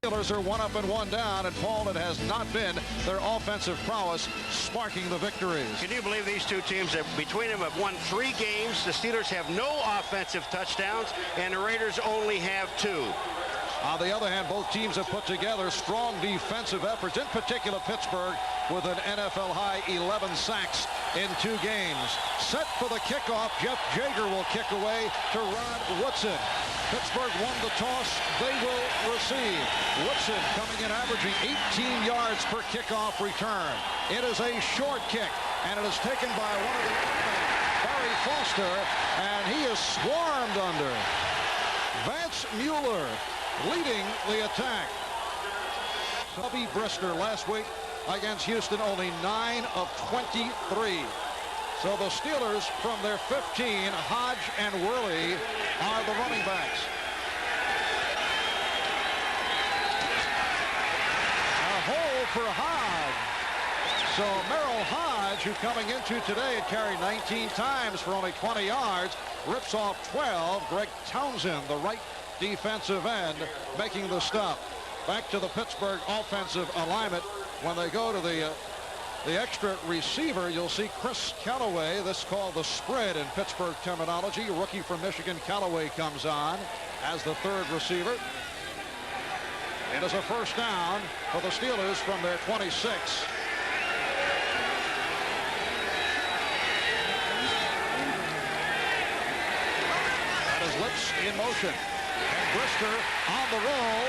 Steelers are 1 up and 1 down, and Paul, it has not been their offensive prowess sparking the victories. Can you believe these two teams that between them have won 3 games? The Steelers have no offensive touchdowns, and the Raiders only have 2. On the other hand, both teams have put together strong defensive efforts, in particular Pittsburgh with an NFL-high 11 sacks in 2 games. Set for the kickoff, Jeff Jager will kick away to Rod Woodson. Pittsburgh won the toss. They will receive. Woodson coming in averaging 18 yards per kickoff return. It is a short kick, and it is taken by one of the Barry Foster, and he is swarmed under. Vance Mueller leading the attack. Cubby Brister last week against Houston, only 9 of 23. So the Steelers from their 15, Hodge and Worley are the running backs. A hole for Hodge. So Merrill Hodge, who coming into today had carried 19 times for only 20 yards, rips off 12. Greg Townsend, the right defensive end, making the stop. Back to the Pittsburgh offensive alignment. When they go to the extra receiver, you'll see Chris Callaway. This is called the spread in Pittsburgh terminology. Rookie from Michigan, Callaway, comes on as the 3rd receiver. It is a first down for the Steelers from their 26. That is Lips in motion. And Brister on the roll,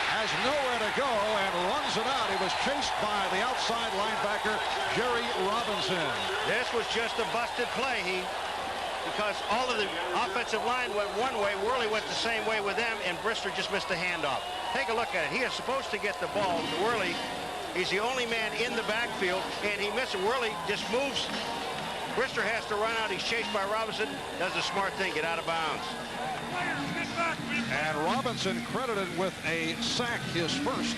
has nowhere to go and runs it out. He was chased by the outside linebacker, Jerry Robinson. This was just a busted play, because all of the offensive line went one way. Worley went the same way with them, and Brister just missed the handoff. Take a look at it. He is supposed to get the ball to Worley. He's the only man in the backfield, and he missed it. Worley just moves. Brister has to run out. He's chased by Robinson. Does a smart thing, get out of bounds. And Robinson credited with a sack, his first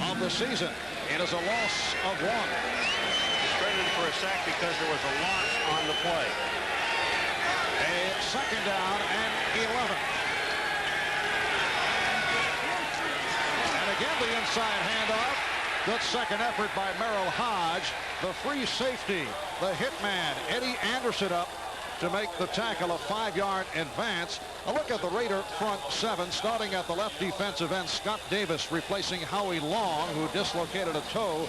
of the season. It is a loss of 1. He's credited for a sack because there was a loss on the play. A second down and 11. And again the inside handoff. Good second effort by Merrill Hodge. The free safety, the hitman, Eddie Anderson up to make the tackle, a 5-yard advance. A look at the Raider front 7, starting at the left defensive end. Scott Davis replacing Howie Long, who dislocated a toe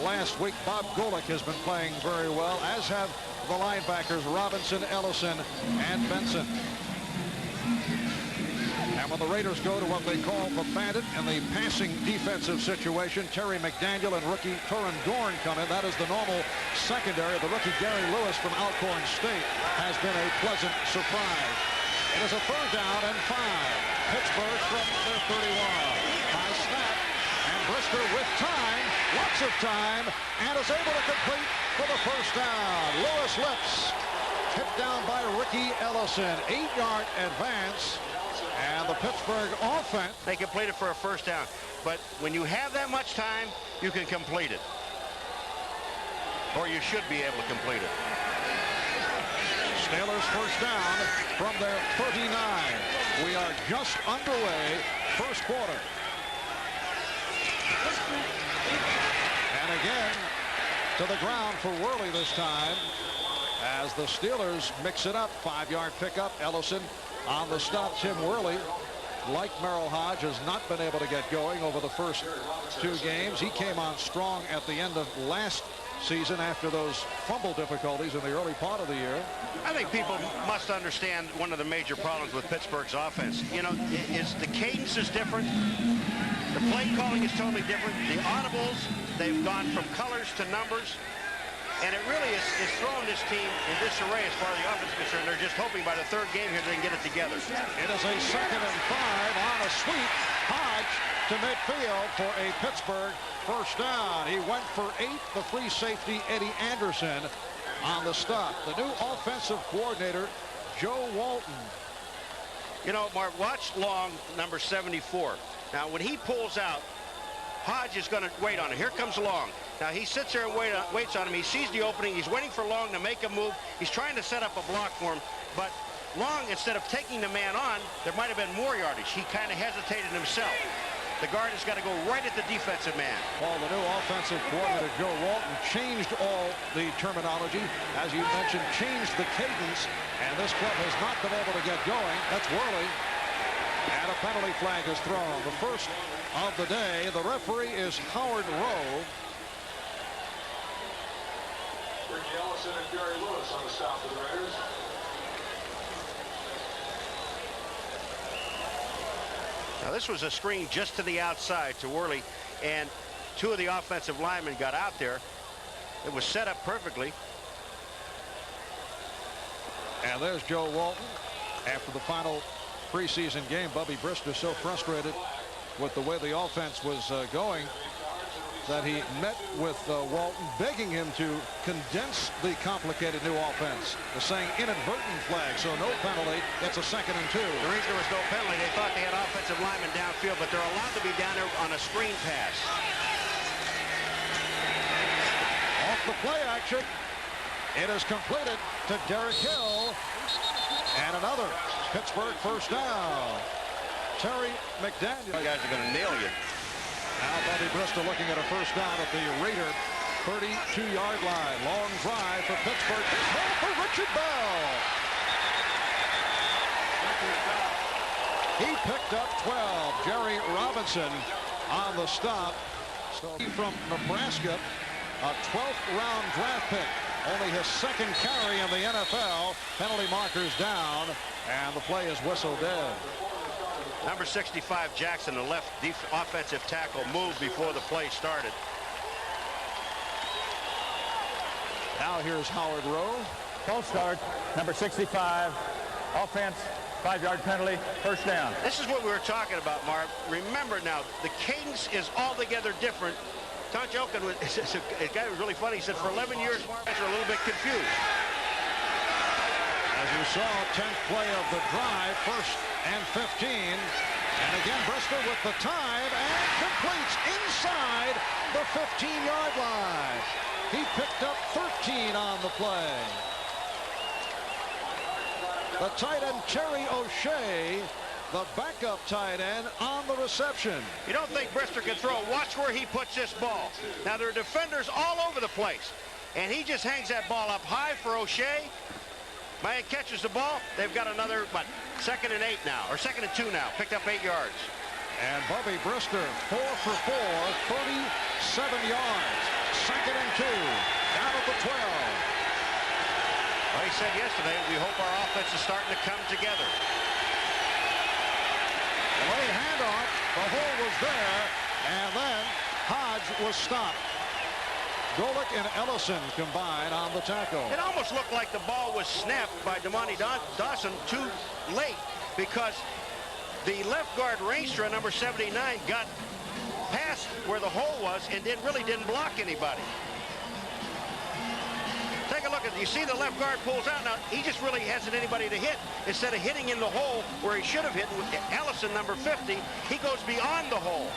last week. Bob Golick has been playing very well, as have the linebackers Robinson, Ellison, and Benson. And when the Raiders go to what they call the bandit in the passing defensive situation, Terry McDaniel and rookie Turin Dorn come in. That is the normal secondary. The rookie Gary Lewis from Alcorn State has been a pleasant surprise. It is a 3rd down and 5. Pittsburgh from their 31. High snap, and Brister with time, lots of time, and is able to complete for the first down. Lewis Lips hit down by Ricky Ellison. 8-yard advance. And the Pittsburgh offense. They complete it for a first down. But when you have that much time, you can complete it. Or you should be able to complete it. Steelers first down from their 39. We are just underway, first quarter. And again, to the ground for Worley this time, as the Steelers mix it up. 5-yard pickup. Ellison on the stop. Tim Worley, like Merrill Hodge, has not been able to get going over the first 2 games. He came on strong at the end of last season after those fumble difficulties in the early part of the year. I think people must understand one of the major problems with Pittsburgh's offense. You know, is the cadence is different. The play calling is totally different. The audibles, they've gone from colors to numbers. And it really is throwing this team in disarray as far as the offense is concerned. They're just hoping by the 3rd game here they can get it together. It is a 2nd and 5 on a sweep. Hodge to midfield for a Pittsburgh first down. He went for 8. The free safety, Eddie Anderson, on the stop. The new offensive coordinator, Joe Walton. You know, Mark, watch Long, number 74. Now, when he pulls out, Hodge is going to wait on it. Here comes Long. Now, he sits there and waits on him. He sees the opening. He's waiting for Long to make a move. He's trying to set up a block for him. But Long, instead of taking the man on, there might have been more yardage. He kind of hesitated himself. The guard has got to go right at the defensive man. Well, the new offensive coordinator, Joe Walton, changed all the terminology. As you mentioned, changed the cadence. And this club has not been able to get going. That's Worley. And a penalty flag is thrown. The first of the day. The referee is Howard Rowe. Ricky Ellison and Gary Lewis on the stop for the Raiders. Now this was a screen just to the outside to Worley, and two of the offensive linemen got out there. It was set up perfectly. And there's Joe Walton. After the final preseason game, Bubby Brister so frustrated with the way the offense was going that he met with Walton, begging him to condense the complicated new offense. The saying inadvertent flag, so no penalty. It's a 2nd and 2. The reason there was no penalty, they thought they had offensive linemen downfield, but they're allowed to be down there on a screen pass. Off the play action. It is completed to Derek Hill. And another Pittsburgh first down. Terry McDaniel. You guys are going to nail you. Now Bubby Brister looking at a first down at the Raider 32-yard line. Long drive for Pittsburgh. Big hole for Richard Bell. He picked up 12. Jerry Robinson on the stop. So from Nebraska, a 12th round draft pick. Only his 2nd carry in the NFL. Penalty markers down, and the play is whistled dead. Number 65, Jackson, the left offensive tackle, moved before the play started. Now here's Howard Rowe. False start, number 65, offense, 5-yard penalty, first down. This is what we were talking about, Marv. Remember now, the cadence is altogether different. Tom Jokin was, a guy was really funny. He said for 11 years, Marvins are a little bit confused. As you saw, 10th play of the drive, 1st and 15. And again, Brister with the time and completes inside the 15-yard line. He picked up 13 on the play. The tight end, Terry O'Shea, the backup tight end, on the reception. You don't think Brister can throw. Watch where he puts this ball. Now, there are defenders all over the place. And he just hangs that ball up high for O'Shea. Man catches the ball. They've got another, what, 2nd and 8 now, or 2nd and 2 now. Picked up 8 yards. And Bubby Brister, 4 for 4, 37 yards. 2nd and 2, down at the 12. Well, he said yesterday, we hope our offense is starting to come together. The late handoff, the hole was there, and then Hodge was stopped. Golick and Ellison combined on the tackle. It almost looked like the ball was snapped by Damani Dawson too late, because the left guard Raistra, number 79, got past where the hole was and really didn't block anybody. Take a look at it. You see the left guard pulls out. Now, he just really hasn't anybody to hit. Instead of hitting in the hole where he should have hit with Ellison, number 50, he goes beyond the hole.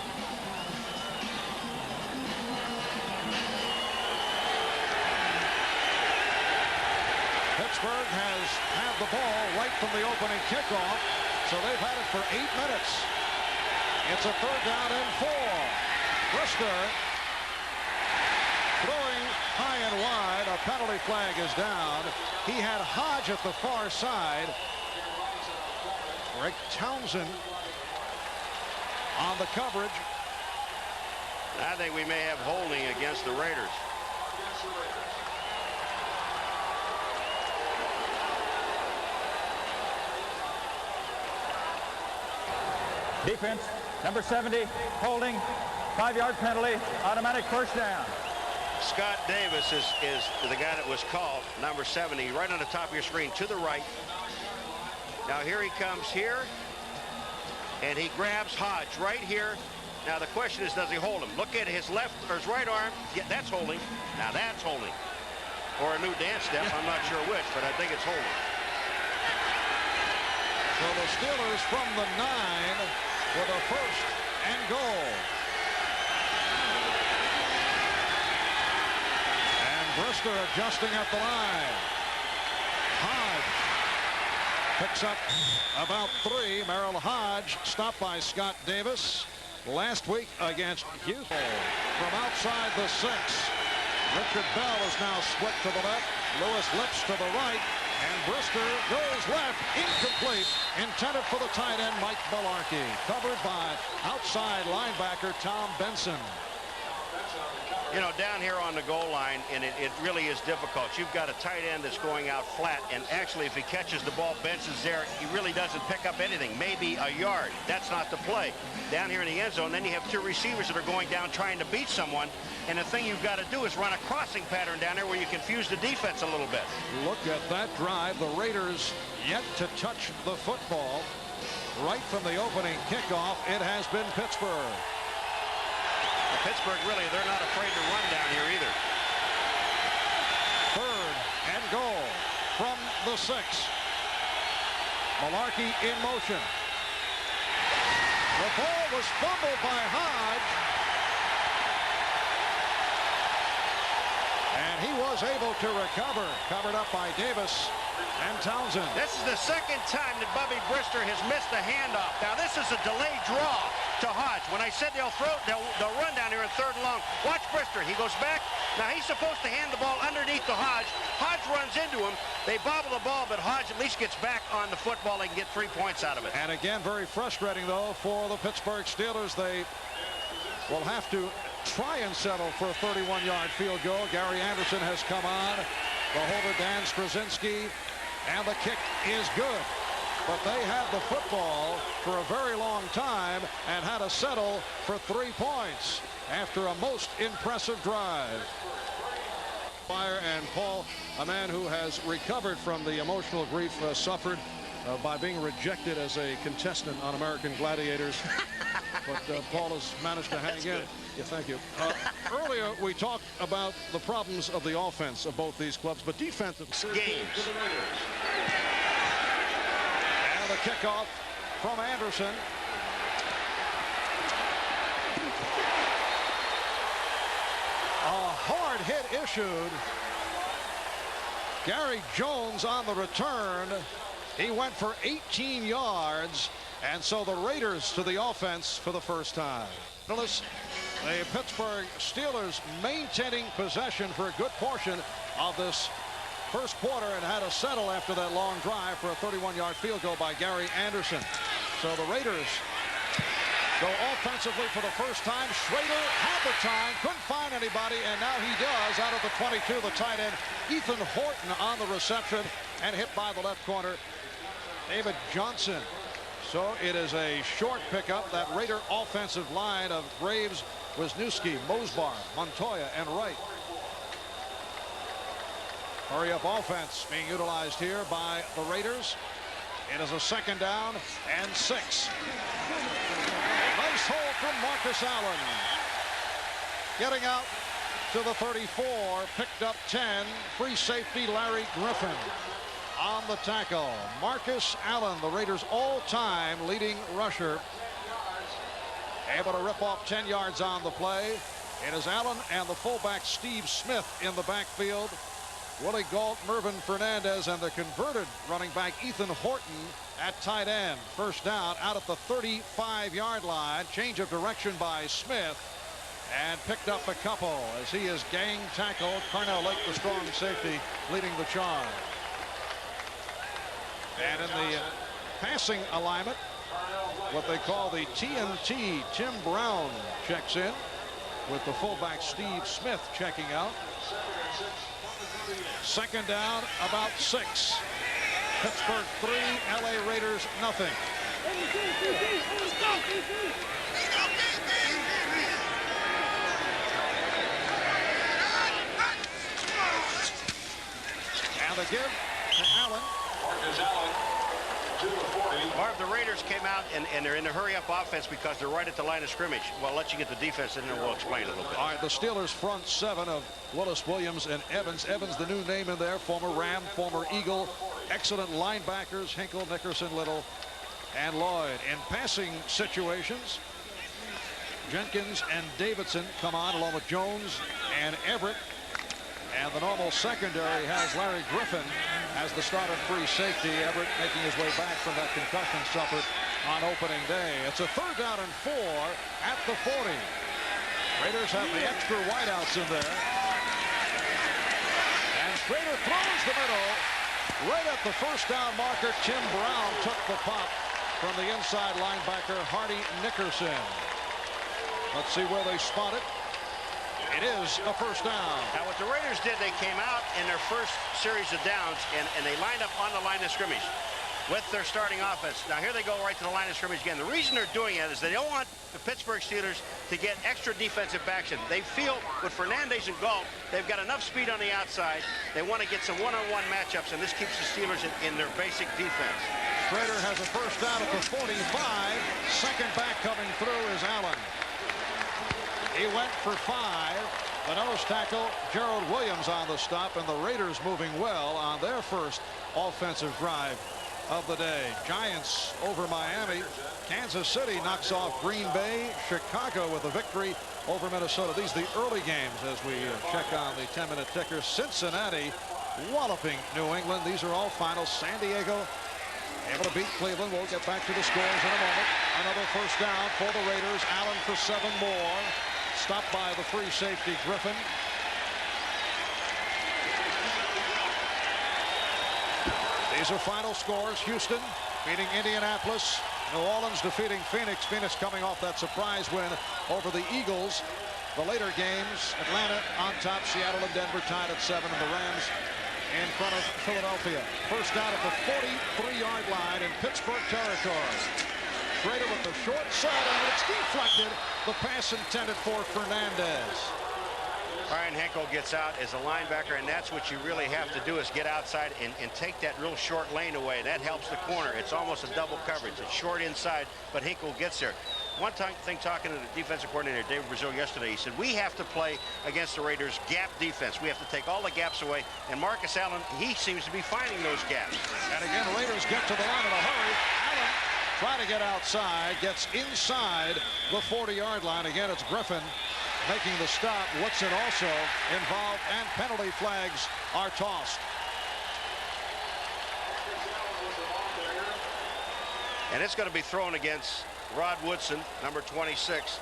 Pittsburgh has had the ball right from the opening kickoff, so they've had it for 8 minutes. It's a 3rd down and 4. Brister throwing high and wide. A penalty flag is down. He had Hodge at the far side. Rick Townsend on the coverage. I think we may have holding against the Raiders. Defense, number 70, holding, 5-yard penalty, automatic first down. Scott Davis is the guy that was called, number 70, right on the top of your screen, to the right. Now here he comes here, and he grabs Hodge right here. Now the question is, does he hold him? Look at his left or his right arm. Yeah, that's holding. Now that's holding. Or a new dance step, I'm not sure which, but I think it's holding. So the Steelers from the 9 with a 1st and goal. And Brister adjusting at the line. Hodge picks up about 3. Merrill Hodge stopped by Scott Davis. last week against Houston. From outside the 6, Richard Bell is now split to the left. Lewis Lips to the right. And Brister goes left. Incomplete. Intended for the tight end, Mike Mularkey. Covered by outside linebacker Tom Benson. You know, down here on the goal line, and it really is difficult. You've got a tight end that's going out flat, and actually if he catches the ball, Benson's there, he really doesn't pick up anything, maybe a yard. That's not the play. Down here in the end zone, then you have two receivers that are going down trying to beat someone, and the thing you've got to do is run a crossing pattern down there where you confuse the defense a little bit. Look at that drive. The Raiders yet to touch the football. Right from the opening kickoff, it has been Pittsburgh. Pittsburgh, really, they're not afraid to run down here either. 3rd and goal from the 6. Mularkey in motion. The ball was fumbled by Hodge. And he was able to recover. Covered up by Davis and Townsend. This is the second time that Bubby Brister has missed a handoff. Now, this is a delayed draw to Hodge. When I said they'll run down here in 3rd and long, watch Brister. He goes back. Now, he's supposed to hand the ball underneath to Hodge. Hodge runs into him. They bobble the ball, but Hodge at least gets back on the football. They can get 3 points out of it. And again, very frustrating, though, for the Pittsburgh Steelers. They will have to try and settle for a 31-yard field goal. Gary Anderson has come on. The holder, Dan Straczynski. And the kick is good. But they had the football for a very long time and had to settle for 3 points after a most impressive drive. And Paul, a man who has recovered from the emotional grief suffered by being rejected as a contestant on American Gladiators. But Paul has managed to hang in. Yeah, thank you. Earlier, we talked about the problems of the offense of both these clubs, but defensive games. And the kickoff from Anderson. A hard hit issued. Gary Jones on the return. He went for 18 yards. And so the Raiders to the offense for the first time. Notice the Pittsburgh Steelers maintaining possession for a good portion of this first quarter and had to settle after that long drive for a 31-yard field goal by Gary Anderson. So the Raiders go offensively for the first time. Schrader had the time, couldn't find anybody, and now he does out of the 22, the tight end, Ethan Horton on the reception and hit by the left corner, David Johnson. So it is a short pickup. That Raider offensive line of Graves, Wisniewski, Mosbar, Montoya, and Wright. Hurry up offense being utilized here by the Raiders. It is a 2nd down and 6. Nice hole from Marcus Allen. Getting out to the 34, picked up 10. Free safety Larry Griffin on the tackle. Marcus Allen, the Raiders' all-time leading rusher, able to rip off 10 yards on the play. It is Allen and the fullback Steve Smith in the backfield. Willie Gault, Mervyn Fernandez, and the converted running back Ethan Horton at tight end. First down out at the 35-yard line. Change of direction by Smith, and picked up a couple as he is gang tackled. Carnell Lake, the strong safety, leading the charge. And in the passing alignment, what they call the TNT, Tim Brown checks in with the fullback Steve Smith checking out. 2nd down, about 6. Pittsburgh 3, LA Raiders nothing. And the give to Allen. Marcus Allen to the 40. Marv, the Raiders came out and they're in a hurry-up offense because they're right at the line of scrimmage. Well, I'll let you get the defense in, and we'll explain a little bit. All right, the Steelers front 7 of Willis, Williams, and Evans. Evans, the new name in there, former Ram, former Eagle. Excellent linebackers, Hinkle, Nickerson, Little, and Lloyd. In passing situations, Jenkins and Davidson come on along with Jones and Everett. And the normal secondary has Larry Griffin as the starter free safety. Everett making his way back from that concussion suffered on opening day. It's a 3rd down and 4 at the 40. Raiders have the extra wideouts in there. And Schrader throws the middle. Right at the 1st down marker, Tim Brown took the pop from the inside linebacker, Hardy Nickerson. Let's see where they spot it. It is a 1st down. Now, what the Raiders did, they came out in their first series of downs, and they lined up on the line of scrimmage with their starting offense. Now, here they go right to the line of scrimmage again. The reason they're doing it is they don't want the Pittsburgh Steelers to get extra defensive action. They feel with Fernandez and Galt, they've got enough speed on the outside. They want to get some one-on-one matchups, and this keeps the Steelers in their basic defense. Schrader has a 1st down at the 45. Second back coming through is Allen. He went for 5. The nose tackle, Gerald Williams, on the stop, and the Raiders moving well on their first offensive drive of the day. Giants over Miami. Kansas City knocks off Green Bay. Chicago with a victory over Minnesota. These are the early games as we check on the 10-minute ticker. Cincinnati walloping New England. These are all finals. San Diego able to beat Cleveland. We'll get back to the scores in a moment. Another 1st down for the Raiders. Allen for 7 more. Stopped by the free safety Griffin. These are final scores. Houston beating Indianapolis. New Orleans defeating Phoenix. Phoenix coming off that surprise win over the Eagles. The later games, Atlanta on top, Seattle and Denver tied at 7, and the Rams in front of Philadelphia. 1st down at the 43-yard line in Pittsburgh territory. Schrader with the short side, and it's deflected. The pass intended for Fernandez. Brian Henkel gets out as a linebacker, and that's what you really have to do, is get outside and take that real short lane away. That helps the corner. It's almost a double coverage. It's short inside, but Henkel gets there. One thing talking to the defensive coordinator, David Brazil, yesterday, he said, we have to play against the Raiders gap defense. We have to take all the gaps away, and Marcus Allen, he seems to be finding those gaps. And again, Raiders get to the line in a hurry. Allen trying to get outside, gets inside the 40-yard line. Again, it's Griffin making the stop. Woodson also involved, and penalty flags are tossed. And it's going to be thrown against Rod Woodson, number 26.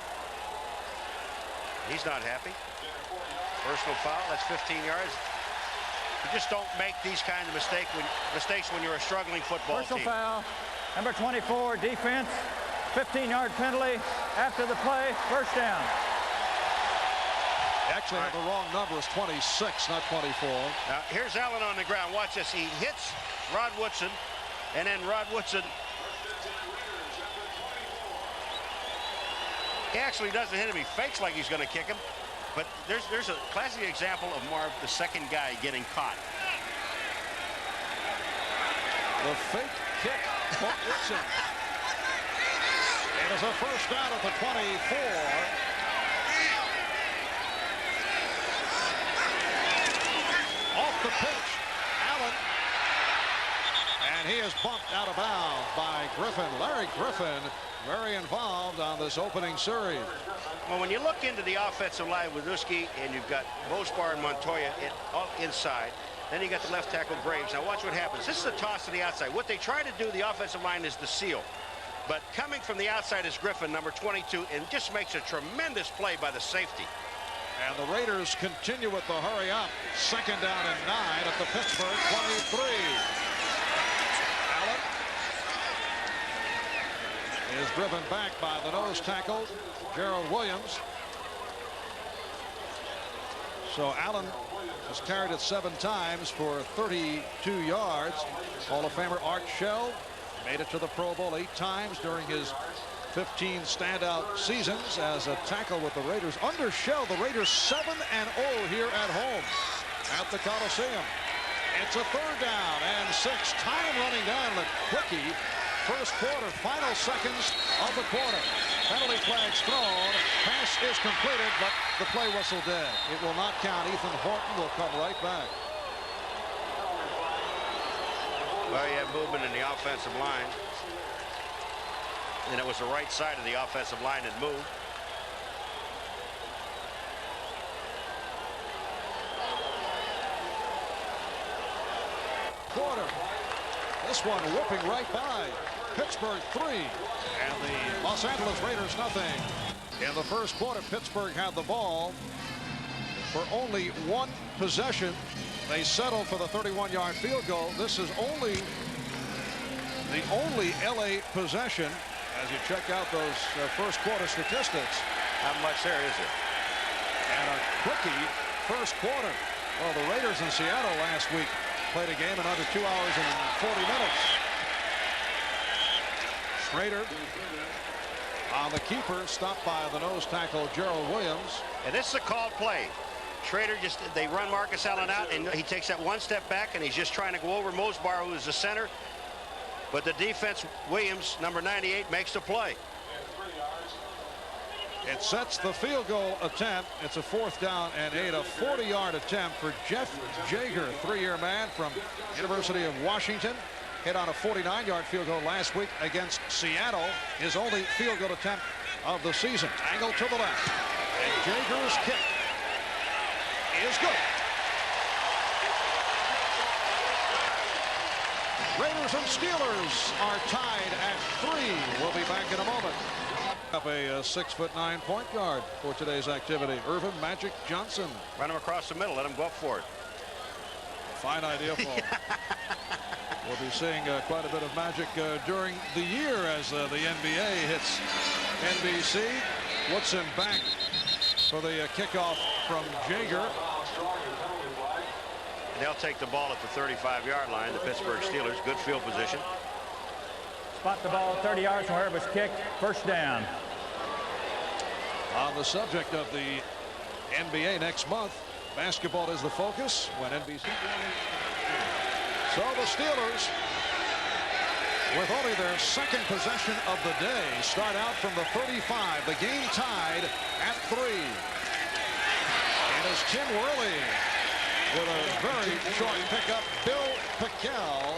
He's not happy. Personal foul. That's 15 yards. You just don't make these kinds of mistakes when you're a struggling football team. Personal foul. Number 24, defense. 15-yard penalty after the play. 1st down. Actually had the wrong number. It's 26, not 24. Now, here's Allen on the ground. Watch this. He hits Rod Woodson, and then Rod Woodson, he actually doesn't hit him. He fakes like he's going to kick him. But there's a classic example of Marv, the second guy, getting caught. The fake kick for Woodson. It is a 1st down at the 24. Off the pitch, Allen, and he is bumped out of bounds by Griffin. Larry Griffin, very involved on this opening series. Well, when you look into the offensive line with Uski, and you've got Mosbar and Montoya inside, then you got the left tackle Graves. Now watch what happens. This is a toss to the outside. What they try to do, the offensive line, is the seal. But coming from the outside is Griffin, number 22, and just makes a tremendous play by the safety. And the Raiders continue with the hurry up. 2nd down and 9 at the Pittsburgh 23. Allen is driven back by the nose tackle, Gerald Williams. So Allen has carried it 7 times for 32 yards. Hall of Famer Art Shell made it to the Pro Bowl 8 times during his 15 standout seasons as a tackle with the Raiders. Under Shell, the Raiders 7-0 here at home at the Coliseum. It's a 3rd down and 6. Time running down the quickie. 1st quarter, final seconds of the quarter. Penalty flags thrown. Pass is completed, but the play whistle dead. It will not count. Ethan Horton will come right back. Well, you have movement in the offensive line. And it was the right side of the offensive line that moved. Quarter. This one whipping right by Pittsburgh 3 and the Los Angeles Raiders nothing. In the first quarter, Pittsburgh had the ball for only one possession. They settled for the 31-yard field goal. This is the only LA possession as you check out those first quarter statistics. How much there is it? And a quickie first quarter. Well, the Raiders in Seattle last week played a game in under 2 hours and 40 minutes. Schrader on the keeper, stopped by the nose tackle Gerald Williams. And this is a called play. Schrader they run Marcus Allen out, and he takes that one step back, and he's just trying to go over Mosbar, who is the center. But the defense, Williams, number 98, makes the play. It sets the field goal attempt. It's a 4th down and 8, a 40-yard attempt for Jeff Jager, 3-year man from University of Washington. Hit on a 49-yard field goal last week against Seattle. His only field goal attempt of the season. Angle to the left. And Jager's kick is good. Raiders and Steelers are tied at 3. We'll be back in a moment. Up a 6'9" point guard for today's activity. Irvin Magic Johnson. Run him across the middle. Let him go up for it. Fine idea, Paul. We'll be seeing quite a bit of Magic during the year as the NBA hits NBC. Woodson back for the kickoff from Jager. They'll take the ball at the 35-yard line, the Pittsburgh Steelers. Good field position. Spot the ball 30 yards from where it was kicked. First down. On the subject of the NBA next month, basketball is the focus when NBC. So the Steelers, with only their second possession of the day, start out from the 35. The game tied at 3. And as Tim Worley with a very short pickup, Bill Pickel,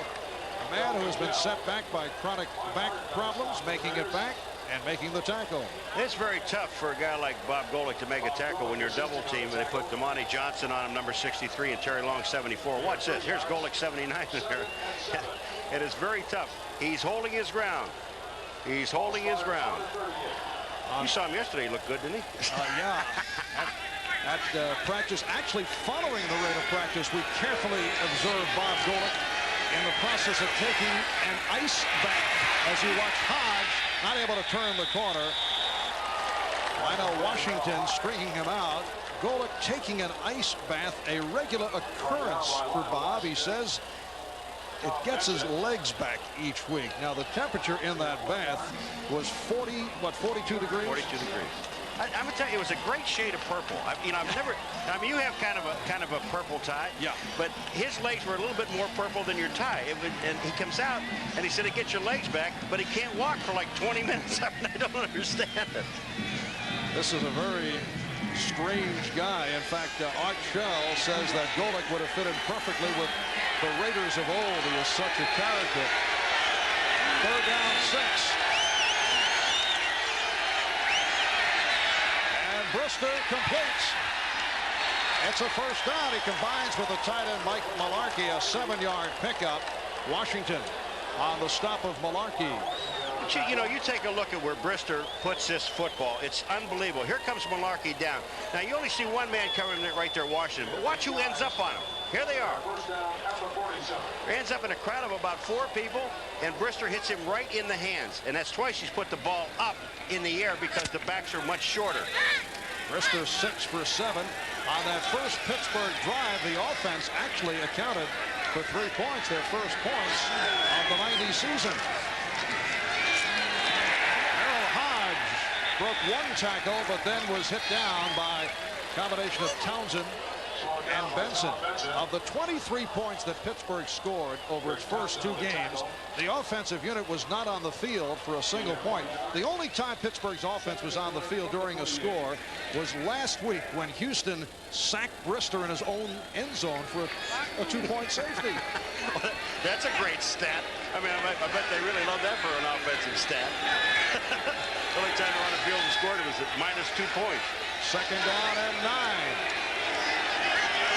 a man who has been set back by chronic back problems, making it back and making the tackle. It's very tough for a guy like Bob Golick to make a tackle when you're double team and they put Damani Johnson on him, number 63, and Terry Long, 74. Watch this. Here's Golick, 79 in there. It is very tough. He's holding his ground. He's holding his ground. You saw him yesterday. He looked good, didn't he? Yeah. At practice, actually following the rate of practice, we carefully observed Bob Golick in the process of taking an ice bath as you watch Hodge not able to turn the corner. Lionel Washington stringing him out. Golick taking an ice bath, a regular occurrence for Bob. He says it gets his legs back each week. Now the temperature in that bath was 42 degrees? 42 degrees. I'm gonna tell you, it was a great shade of purple. I've never. I mean, you have kind of a purple tie. Yeah. But his legs were a little bit more purple than your tie. And he comes out and he said it gets your legs back, but he can't walk for like 20 minutes. I don't understand it. This is a very strange guy. In fact, Art Shell says that Golick would have fit in perfectly with the Raiders of old. He is such a character. 3rd down, 6. Brister completes. It's a first down. He combines with the tight end Mike Mularkey, a 7-yard pickup. Washington on the stop of Mularkey. But you take a look at where Brister puts this football. It's unbelievable. Here comes Mularkey down. Now you only see one man covering it right there, Washington. But watch who ends up on him. Here they are. He ends up in a crowd of about 4 people, and Brister hits him right in the hands. And that's twice he's put the ball up in the air because the backs are much shorter. Brister 6 for 7. On that first Pittsburgh drive, the offense actually accounted for 3 points, their first points of the 90 season. Merrill Hodge broke 1 tackle, but then was hit down by a combination of Townsend and Benson. Of the 23 points that Pittsburgh scored over its first 2 games, the offensive unit was not on the field for a single point. The only time Pittsburgh's offense was on the field during a score was last week when Houston sacked Brister in his own end zone for a 2-point safety. That's a great stat. I mean, I bet they really love that for an offensive stat. The only time they're on the field and scored it was at -2 points. 2nd down and 9.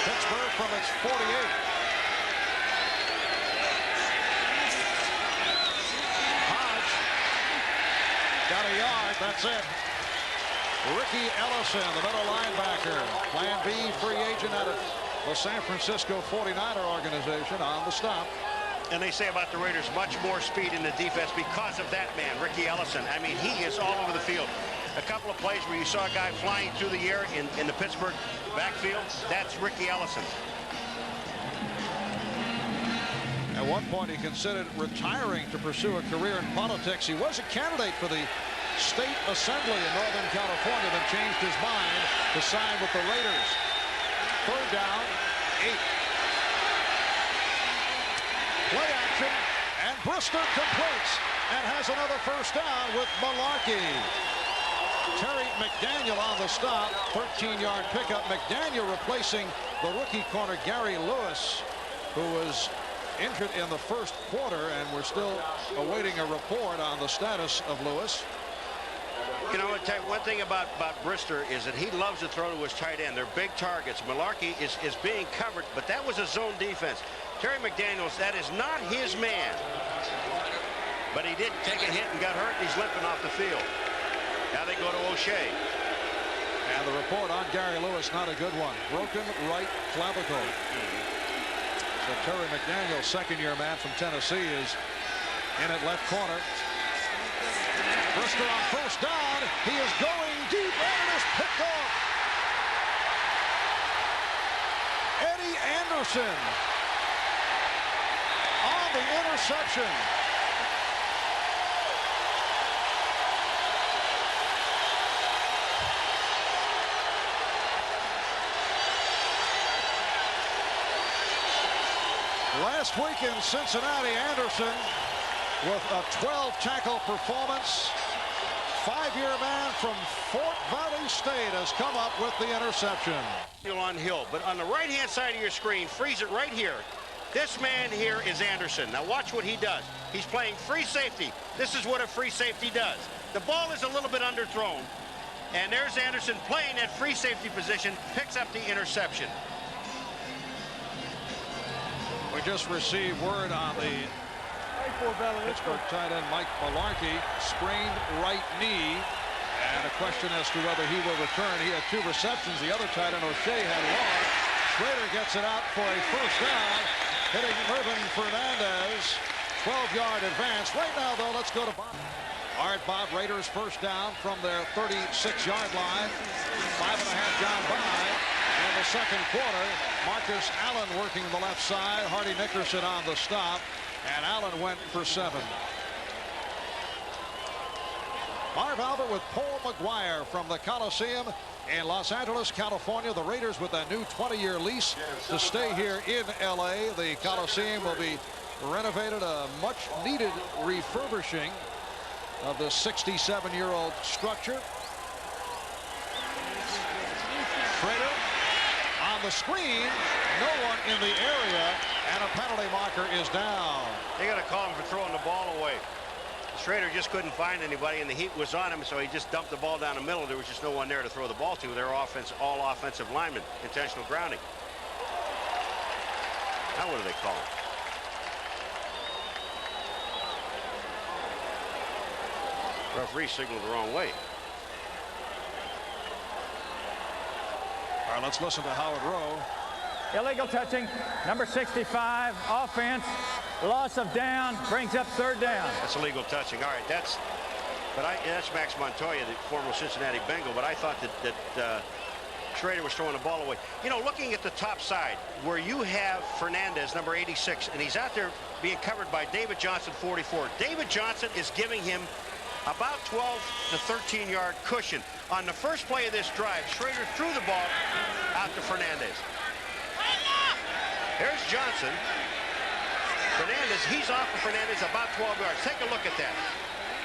Pittsburgh from its 48. yard. That's it. Ricky Ellison, the middle linebacker. Plan B free agent out of the San Francisco 49er organization on the stop. And they say about the Raiders, much more speed in the defense because of that man, Ricky Ellison. I mean, he is all over the field. A couple of plays where you saw a guy flying through the air in the Pittsburgh backfield, that's Ricky Ellison. At one point, he considered retiring to pursue a career in politics. He was a candidate for the State Assembly in Northern California, then changed his mind to sign with the Raiders. Third down, 8. Play action, and Brister completes and has another first down with Malarkey. Terry McDaniel on the stop, 13-yard pickup. McDaniel replacing the rookie corner Gary Lewis, who was injured in the first quarter, and we're still awaiting a report on the status of Lewis. You know, I'll tell you one thing about Brister is that he loves to throw to his tight end. They're big targets. Malarkey is being covered, but that was a zone defense. Terry McDaniels, that is not his man. But he did take a hit and got hurt, and he's limping off the field. Now they go to O'Shea. And the report on Gary Lewis, not a good one. Broken right clavicle. So Terry McDaniel, second-year man from Tennessee, is in at left corner. Brister on first down. He is going deep, and it is picked off. Eddie Anderson on the interception. Last week in Cincinnati, Anderson with a 12-tackle performance. 5-year man from Fort Valley State has come up with the interception. On Hill, but on the right-hand side of your screen, freeze it right here. This man here is Anderson. Now watch what he does. He's playing free safety. This is what a free safety does. The ball is a little bit underthrown, and there's Anderson playing at free safety position, picks up the interception. We just received word on the Pittsburgh tight end Mike Malarkey, sprained right knee, and a question as to whether he will return. He had 2 receptions. The other tight end, O'Shea, had 1. Schrader gets it out for a first down, hitting Mervin Fernandez. 12-yard advance. Right now, though, let's go to Bob. All right, Bob, Raiders first down from their 36-yard line. 5.5 down by. In the second quarter, Marcus Allen working the left side. Hardy Nickerson on the stop. And Allen went for 7. Marv Albert with Paul McGuire from the Coliseum in Los Angeles, California. The Raiders with a new 20-year lease to stay here in L.A. The Coliseum will be renovated, a much-needed refurbishing of the 67-year-old structure. Schrader on the screen, no one in the area, and a penalty marker is down. They got to call him for throwing the ball away. Schrader just couldn't find anybody, and the heat was on him, so he just dumped the ball down the middle. There was just no one there to throw the ball to. They're all offensive linemen, intentional grounding. Now what do they call him? Referee signaled the wrong way. All right, let's listen to Howard Rowe. Illegal touching, number 65, offense, loss of down, brings up third down. That's illegal touching. All right, that's Max Montoya, the former Cincinnati Bengal, but I thought that Schrader was throwing the ball away. You know, looking at the top side, where you have Fernandez, number 86, and he's out there being covered by David Johnson, 44. David Johnson is giving him about 12 to 13-yard cushion. On the first play of this drive, Schrader threw the ball out to Fernandez. Here's Johnson. Fernandez, he's off of Fernandez about 12 yards. Take a look at that.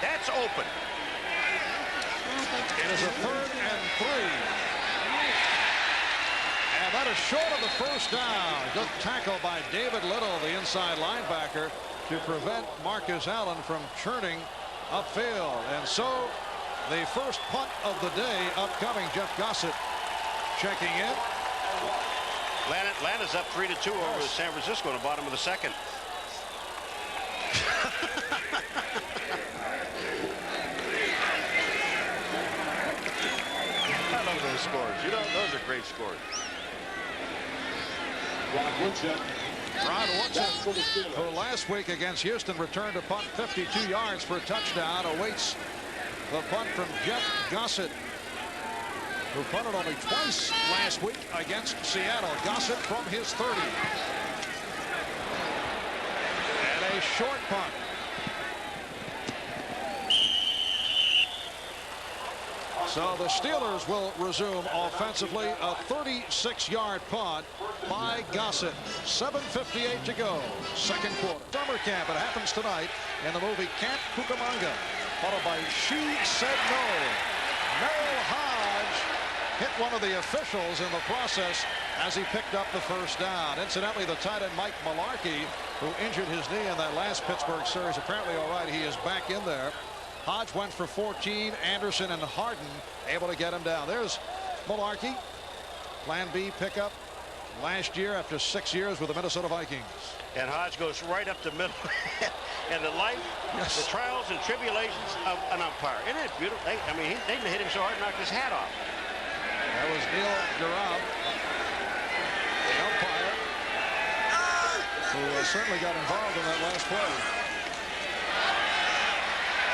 That's open. It is a 3rd and 3. And that is short of the first down. Good tackle by David Little, the inside linebacker, to prevent Marcus Allen from churning upfield. And so the first punt of the day upcoming. Jeff Gossett checking in. Atlanta's up 3-2 over San Francisco in the bottom of the second. I love those scores. You know, those are great scores. Ron Woodson. Ron Woodson, who last week against Houston returned a punt 52 yards for a touchdown, awaits the punt from Jeff Gossett, who punted only twice last week against Seattle. Gossett from his 30. And a short punt. So the Steelers will resume offensively. A 36-yard punt by Gossett. 7:58 to go. Second quarter. Summer camp. It happens tonight in the movie Camp Cucamonga. Followed by She Said No. Merrill Hodge hit one of the officials in the process as he picked up the first down. Incidentally, the tight end Mike Mularkey, who injured his knee in that last Pittsburgh series, apparently all right. He is back in there. Hodge went for 14. Anderson and Harden able to get him down. There's Mularkey. Plan B pickup last year after 6 years with the Minnesota Vikings. And Hodge goes right up the middle. And the life, the trials and tribulations of an umpire. Isn't it beautiful? I mean, they hit him so hard, knocked his hat off. That was Neil Durant, the umpire, who certainly got involved in that last play.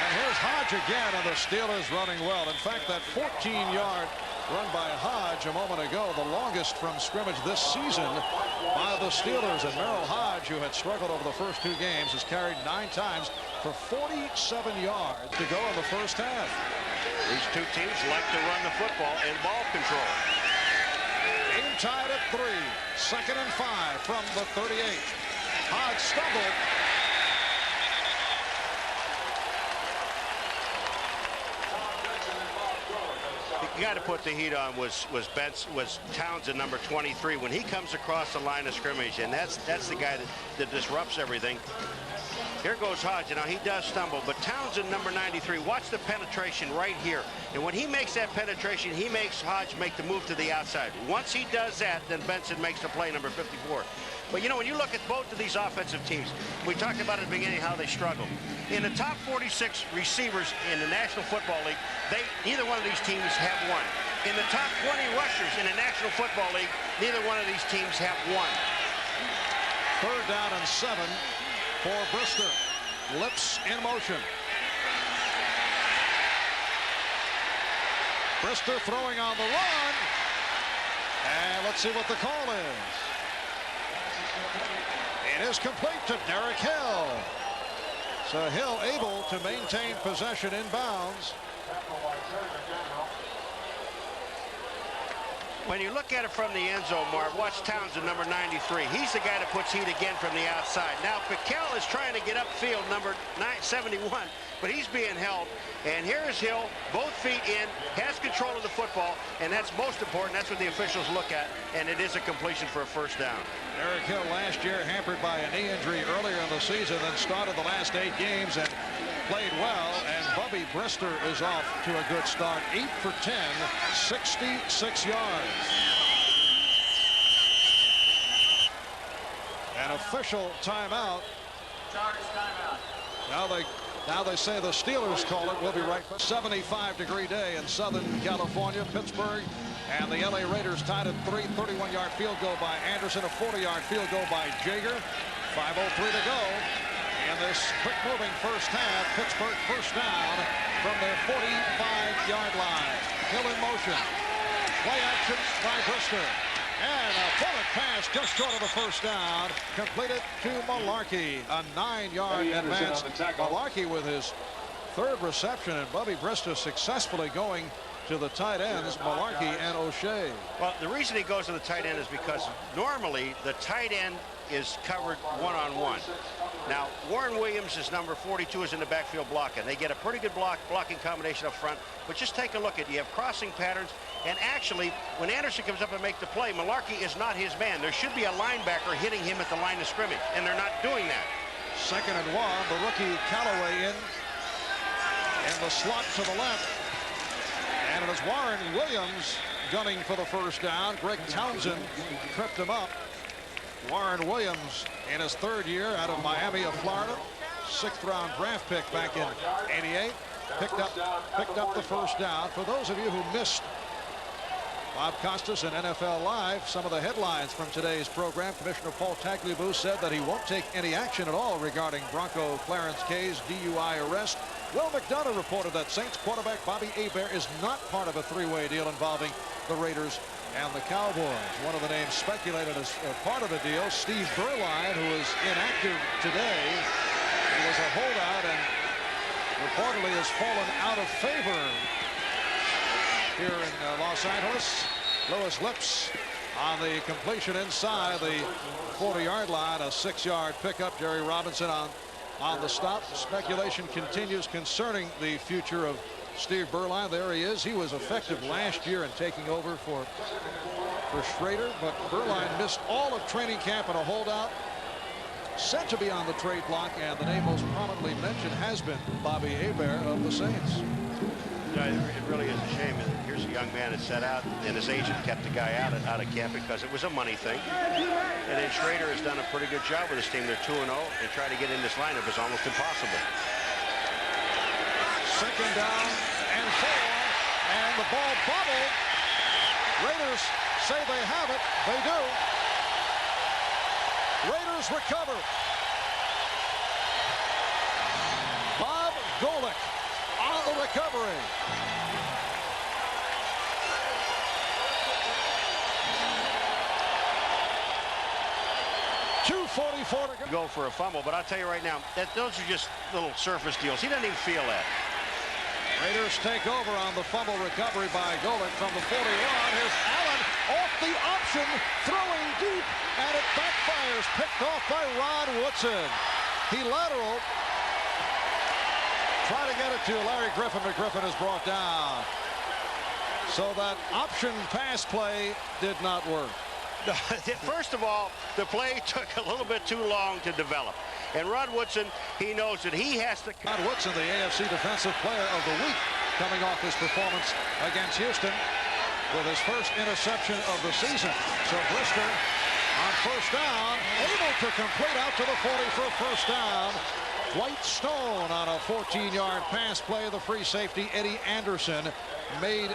And here's Hodge again, and the Steelers running well. In fact, that 14-yard run by Hodge a moment ago, the longest from scrimmage this season by the Steelers. And Merrill Hodge, who had struggled over the first 2 games, has carried 9 times for 47 yards to go in the first half. These two teams like to run the football in ball control. Game tied at 3. 2nd and 5 from the 38. Hodge stumbled. The guy to put the heat on was Townsend, number 23. When he comes across the line of scrimmage, and that's the guy that disrupts everything. Here goes Hodge. Now he does stumble, but Townsend, number 93, watch the penetration right here. And when he makes that penetration, he makes Hodge make the move to the outside. Once he does that, then Benson makes the play, number 54. But you know, when you look at both of these offensive teams, we talked about at the beginning how they struggle. In the top 46 receivers in the National Football League, neither one of these teams have one. In the top 20 rushers in the National Football League, neither one of these teams have one. 3rd down and 7 for Brister. Lips in motion. Brister throwing on the run. And let's see what the call is. It is complete to Derek Hill. So Hill able to maintain possession in bounds. When you look at it from the end zone, Marv, watch Townsend, number 93. He's the guy that puts heat again from the outside. Now, Piquel is trying to get upfield, number 71, but he's being held. And here is Hill, both feet in, has control of the football, and that's most important. That's what the officials look at, and it is a completion for a first down. Derek Hill last year hampered by a knee injury earlier in the season, then started the last 8 games and played well. And Bubby Brister is off to a good start. 8 for 10, 66 yards. An official timeout. Now they say the Steelers call it. We'll be right back. 75-degree day in Southern California. Pittsburgh and the LA Raiders tied at 3. 31-yard field goal by Anderson. A 40-yard field goal by Jaeger. 5:03 to go in this quick-moving first half. Pittsburgh first down from their 45-yard line. Hill in motion. Play action by Brister. And a bullet pass just short of the first down. Completed to Mularkey. A 9-yard advance. Mularkey with his 3rd reception, and Bubby Brister successfully going to the tight ends, Mularkey and O'Shea. Well, the reason he goes to the tight end is because normally the tight end is covered one-on-one. Now, Warren Williams is number 42, is in the backfield blocking. They get a pretty good blocking combination up front, but just take a look at it. You have crossing patterns, and actually, when Anderson comes up and makes the play, Mularkey is not his man. There should be a linebacker hitting him at the line of scrimmage, and they're not doing that. 2nd and 1, the rookie Callaway in the slot to the left. And it is Warren Williams gunning for the first down. Greg Townsend tripped him up. Warren Williams in his 3rd year out of Miami of Florida. 6th-round draft pick back in '88. Picked up the first down. For those of you who missed Bob Costas and NFL Live. Some of the headlines from today's program. Commissioner Paul Tagliabue said that he won't take any action at all regarding Bronco Clarence Kay's DUI arrest. Will McDonough reported that Saints quarterback Bobby Hebert is not part of a three-way deal involving the Raiders and the Cowboys. One of the names speculated as part of the deal, Steve Berline, who is inactive today. He was a holdout and reportedly has fallen out of favor here in Los Angeles. Louis Lips on the completion inside the 40-yard line, a 6-yard pickup. Jerry Robinson on the stop. Speculation continues concerning the future of Steve Berline. There he is. He was effective last year in taking over for Schrader, but Berline missed all of training camp in a holdout. Said to be on the trade block, and the name most prominently mentioned has been Bobby Hebert of the Saints. It really is a shame. Here's a young man that set out, and his agent kept the guy out of camp because it was a money thing. And then Schrader has done a pretty good job with his team. They're 2-0, and trying to get in this lineup is almost impossible. Second down and 4, and the ball bobbled. Raiders say they have it. They do. Raiders recover. Bob Golick on the recovery. .244 to Go for a fumble, but I'll tell you right now, those are just little surface deals. He doesn't even feel that. Raiders take over on the fumble recovery by Golick from the 41. Here's Allen off the option, throwing deep, and it backfires. Picked off by Rod Woodson. He lateral. Try to get it to Larry Griffin, but Griffin is brought down. So that option pass play did not work. First of all, the play took a little bit too long to develop. And Rod Woodson, he knows that he has to... Rod Woodson, the AFC Defensive Player of the Week, coming off his performance against Houston with his first interception of the season. So Brister on first down, able to complete out to the 40 for a first down. Dwight Stone on a 14-yard pass play. The free safety, Eddie Anderson, made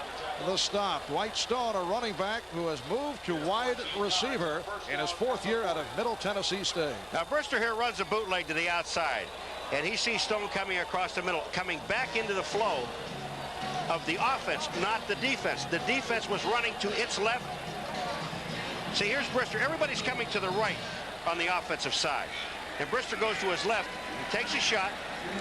the stop. Dwight Stone, a running back who has moved to wide receiver in his 4th year out of Middle Tennessee State. Now, Brister here runs a bootleg to the outside, and he sees Stone coming across the middle, coming back into the flow of the offense, not the defense. The defense was running to its left. See, here's Brister. Everybody's coming to the right on the offensive side. And Brister goes to his left. He takes a shot,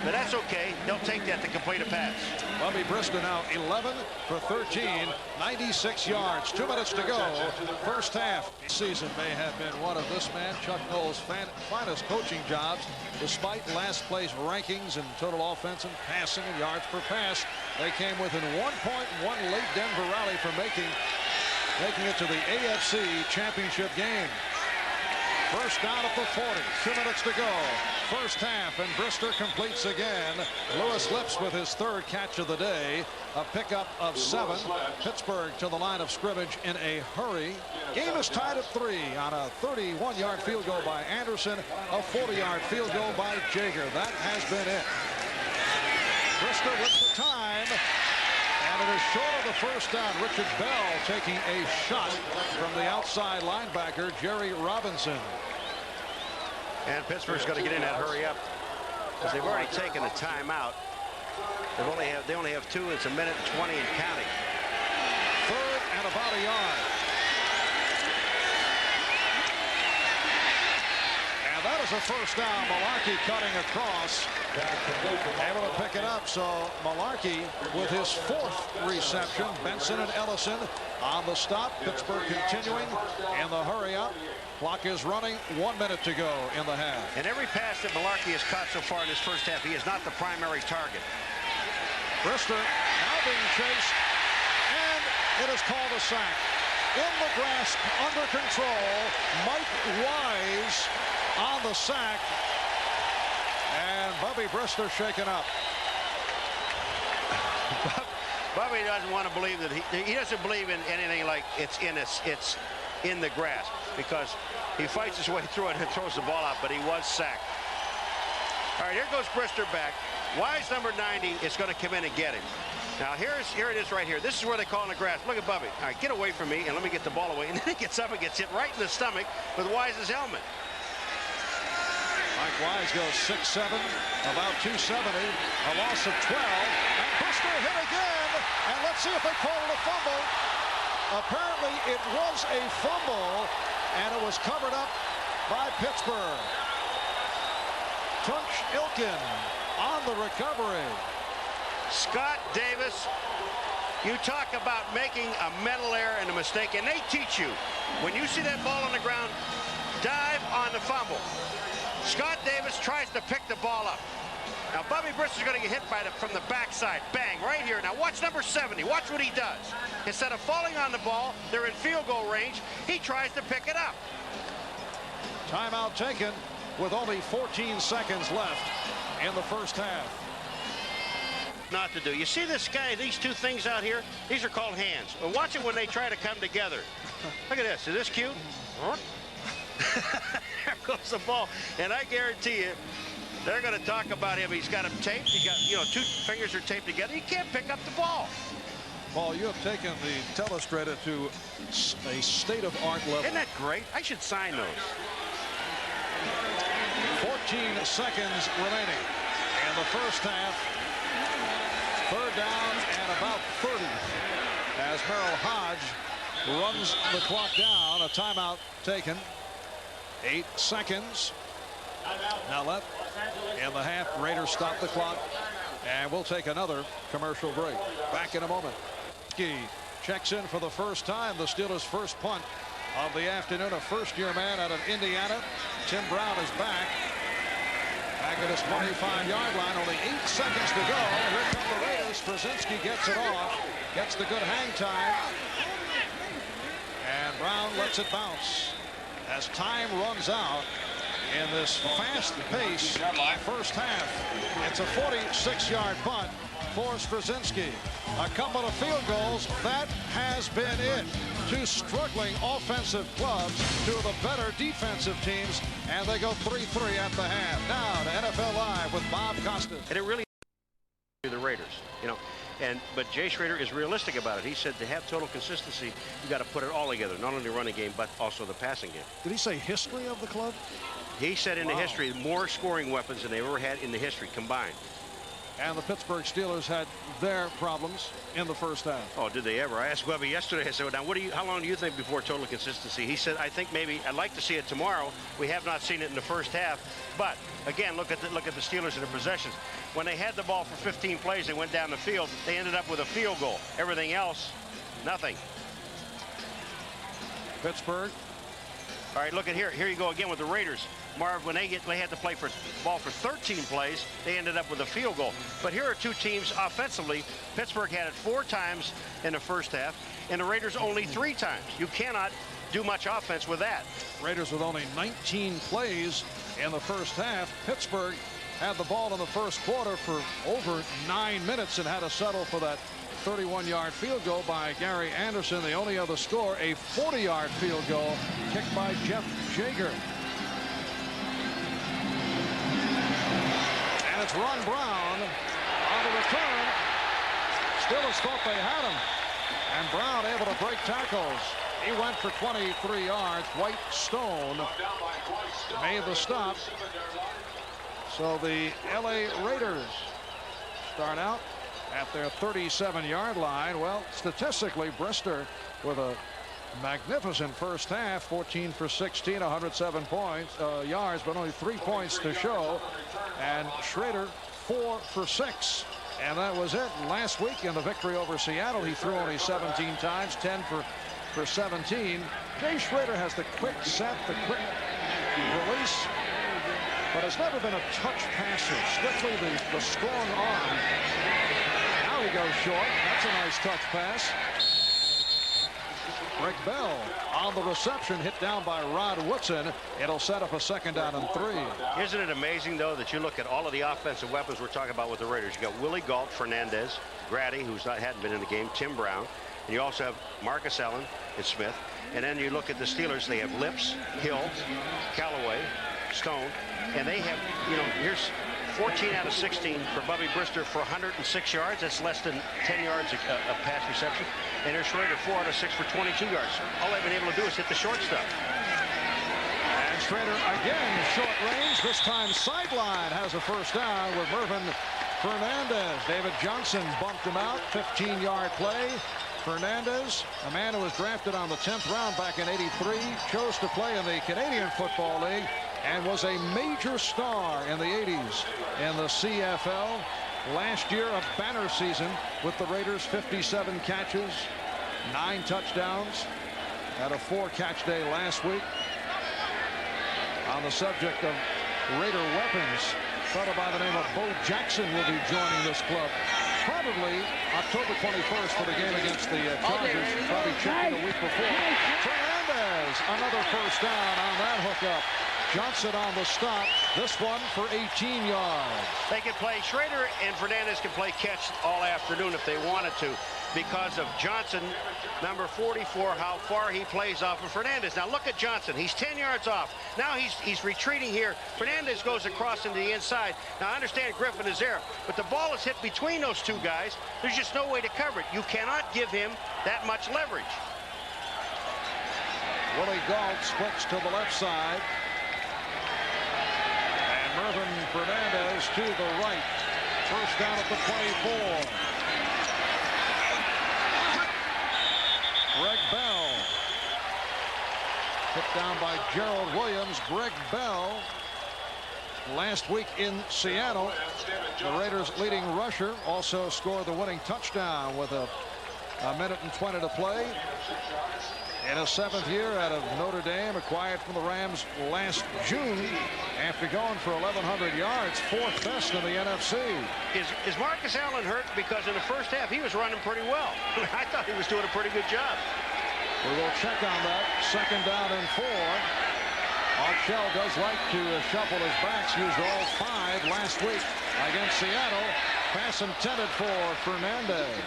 but that's okay. He'll take that to complete a pass. Bobby Brister now 11 for 13, 96 yards. 2 minutes to go. First half. Season may have been one of this man, Chuck Noll's finest coaching jobs. Despite last place rankings in total offense and passing and yards per pass, they came within 1 point, one late Denver rally for making it to the AFC Championship game. First down at the 40. 2 minutes to go. First half, and Brister completes again. Louis Lips with his 3rd catch of the day. A pickup of 7. Pittsburgh to the line of scrimmage in a hurry. Game is tied at 3 on a 31-yard field goal by Anderson. A 40-yard field goal by Jager. That has been it. Brister with the time. And it is short of the first down. Richard Bell taking a shot from the outside linebacker, Jerry Robinson. And Pittsburgh's got to get in that hurry up because they've already taken a timeout. They only have 2. It's 1 minute and 20 and counting. 3rd and about a yard. And that is a first down. Malarkey cutting across. Able to pick it up. So Malarkey with his 4th reception. Benson and Ellison on the stop. Pittsburgh continuing in the hurry up. Clock is running. 1 minute to go in the half. And every pass that Malarkey has caught so far in his first half, he is not the primary target. Brister now being chased, and it is called a sack. In the grasp, under control, Mike Wise on the sack, and Bubby Brister shaken up. Bubby doesn't want to believe that he doesn't believe in anything like it's in the grasp, because he fights his way through it and throws the ball out, but he was sacked. All right, here goes Brister back. Wise, number 90, is going to come in and get him. Now here it is right here. This is where they call in the grass. Look at Bubby. All right, get away from me and let me get the ball away. And then he gets up and gets hit right in the stomach with Wise's helmet. Mike Wise goes 6'7", about 270, a loss of 12. And Brister hit again. And let's see if they call it a fumble. Apparently it was a fumble, and it was covered up by Pittsburgh. Tunch Ilkin on the recovery. Scott Davis, you talk about making a mental error and a mistake, and they teach you. When you see that ball on the ground, dive on the fumble. Scott Davis tries to pick the ball up. Now, Bubby Brister's going to get hit from the backside. Bang, right here. Now, watch number 70. Watch what he does. Instead of falling on the ball, they're in field goal range. He tries to pick it up. Timeout taken with only 14 seconds left in the first half. Not to do. You see this guy, these two things out here? These are called hands. Well, watch it when they try to come together. Look at this. Is this cute? There goes the ball. And I guarantee you, they're going to talk about him. He's got him taped. He got, you know, two fingers are taped together. He can't pick up the ball. Paul, you have taken the telestrator to a state-of-art level. Isn't that great? I should sign those. 14 seconds remaining in the first half. Third down and about 30 as Merrill Hodge runs the clock down. A timeout taken. 8 seconds now left in the half. Raiders stop the clock, and we'll take another commercial break. Back in a moment. Ski checks in for the first time. The Steelers' first punt of the afternoon. A first-year man out of Indiana. Tim Brown is back. Back at his 25-yard line. Only 8 seconds to go. Here come the Raiders. Straczynski gets it off. Gets the good hang time. And Brown lets it bounce as time runs out in this fast-paced first half. It's a 46-yard punt for Straczynski. A couple of field goals. That has been it. Two struggling offensive clubs, two of the better defensive teams, and they go 3-3 at the half. Now to NFL Live with Bob Costas. And it really the Raiders, you know. But Jay Schroeder is realistic about it. He said to have total consistency, you got to put it all together, not only the running game, but also the passing game. Did he say history of the club? He said in the history, more scoring weapons than they ever had in the history combined. And the Pittsburgh Steelers had their problems in the first half. Oh, did they ever? I asked Webby yesterday. I said, well, now, how long do you think before total consistency? He said, I think maybe I'd like to see it tomorrow. We have not seen it in the first half. But again, look at the Steelers and their possessions. When they had the ball for 15 plays, they went down the field. They ended up with a field goal. Everything else, nothing. Pittsburgh. All right, look at here. Here you go again with the Raiders. Marv, when they had to play for ball for 13 plays, they ended up with a field goal. But here are two teams offensively. Pittsburgh had it 4 times in the first half, and the Raiders only 3 times. You cannot do much offense with that. Raiders with only 19 plays in the first half. Pittsburgh had the ball in the first quarter for over 9 minutes and had to settle for that 31-yard field goal by Gary Anderson. The only other score, a 40-yard field goal kicked by Jeff Jager. And it's Ron Brown on the return. Steelers thought they had him. And Brown able to break tackles. He went for 23 yards. White Stone made the stop. So the LA Raiders start out at their 37-yard line. Well, statistically, Brister with a magnificent first half, 14 for 16, 107 yards, but only 3 points to show. And Schrader 4 for 6. And that was it. Last week in the victory over Seattle, he threw only 17 times, 10 for 17. Jay Schrader has the quick set, the quick release, but has never been a touch passer. Strictly the strong arm. Now he goes short. That's a nice touch pass. Rick Bell on the reception, hit down by Rod Woodson. It'll set up a 2nd down and 3. Isn't it amazing, though, that you look at all of the offensive weapons we're talking about with the Raiders? You got Willie Gault, Fernandez, Grady, hadn't been in the game, Tim Brown, and you also have Marcus Allen and Smith. And then you look at the Steelers, they have Lips, Hill, Callaway, Stone, and they have, you know, here's 14 out of 16 for Bubby Brister for 106 yards. That's less than 10 yards of pass reception. And here's Schrader, 4 out of 6 for 22 yards. All they've been able to do is hit the short stuff. And Schrader again, short range. This time sideline has a first down with Mervyn Fernandez. David Johnson bumped him out. 15-yard play. Fernandez, a man who was drafted on the 10th round back in '83, chose to play in the Canadian Football League and was a major star in the '80s in the CFL. Last year, a banner season with the Raiders, 57 catches, 9 touchdowns. Had a 4-catch day last week. On the subject of Raider weapons, a fellow by the name of Bo Jackson will be joining this club probably October 21st for the game against the Chargers. Probably checking a week before. Fernandez, another first down on that hookup. Johnson on the stop. This one for 18 yards. They can play, Schrader and Fernandez can play catch all afternoon if they wanted to, because of Johnson, number 44, how far he plays off of Fernandez. Now look at Johnson. He's 10 yards off. Now he's retreating here. Fernandez goes across into the inside. Now I understand Griffin is there, but the ball is hit between those two guys. There's just no way to cover it. You cannot give him that much leverage. Willie Gault splits to the left side. And Mervyn Fernandez to the right. First down at the 24. Greg Bell. Hit down by Gerald Williams. Greg Bell, last week in Seattle, the Raiders' leading rusher, also scored the winning touchdown with a minute and 20 to play. In his 7th year out of Notre Dame, acquired from the Rams last June after going for 1,100 yards, 4th best in the NFC. Is Marcus Allen hurt? Because in the first half, he was running pretty well. I thought he was doing a pretty good job. We will check on that. 2nd down and 4. Archell does like to shuffle his backs. Used all 5 last week against Seattle. Pass intended for Fernandez.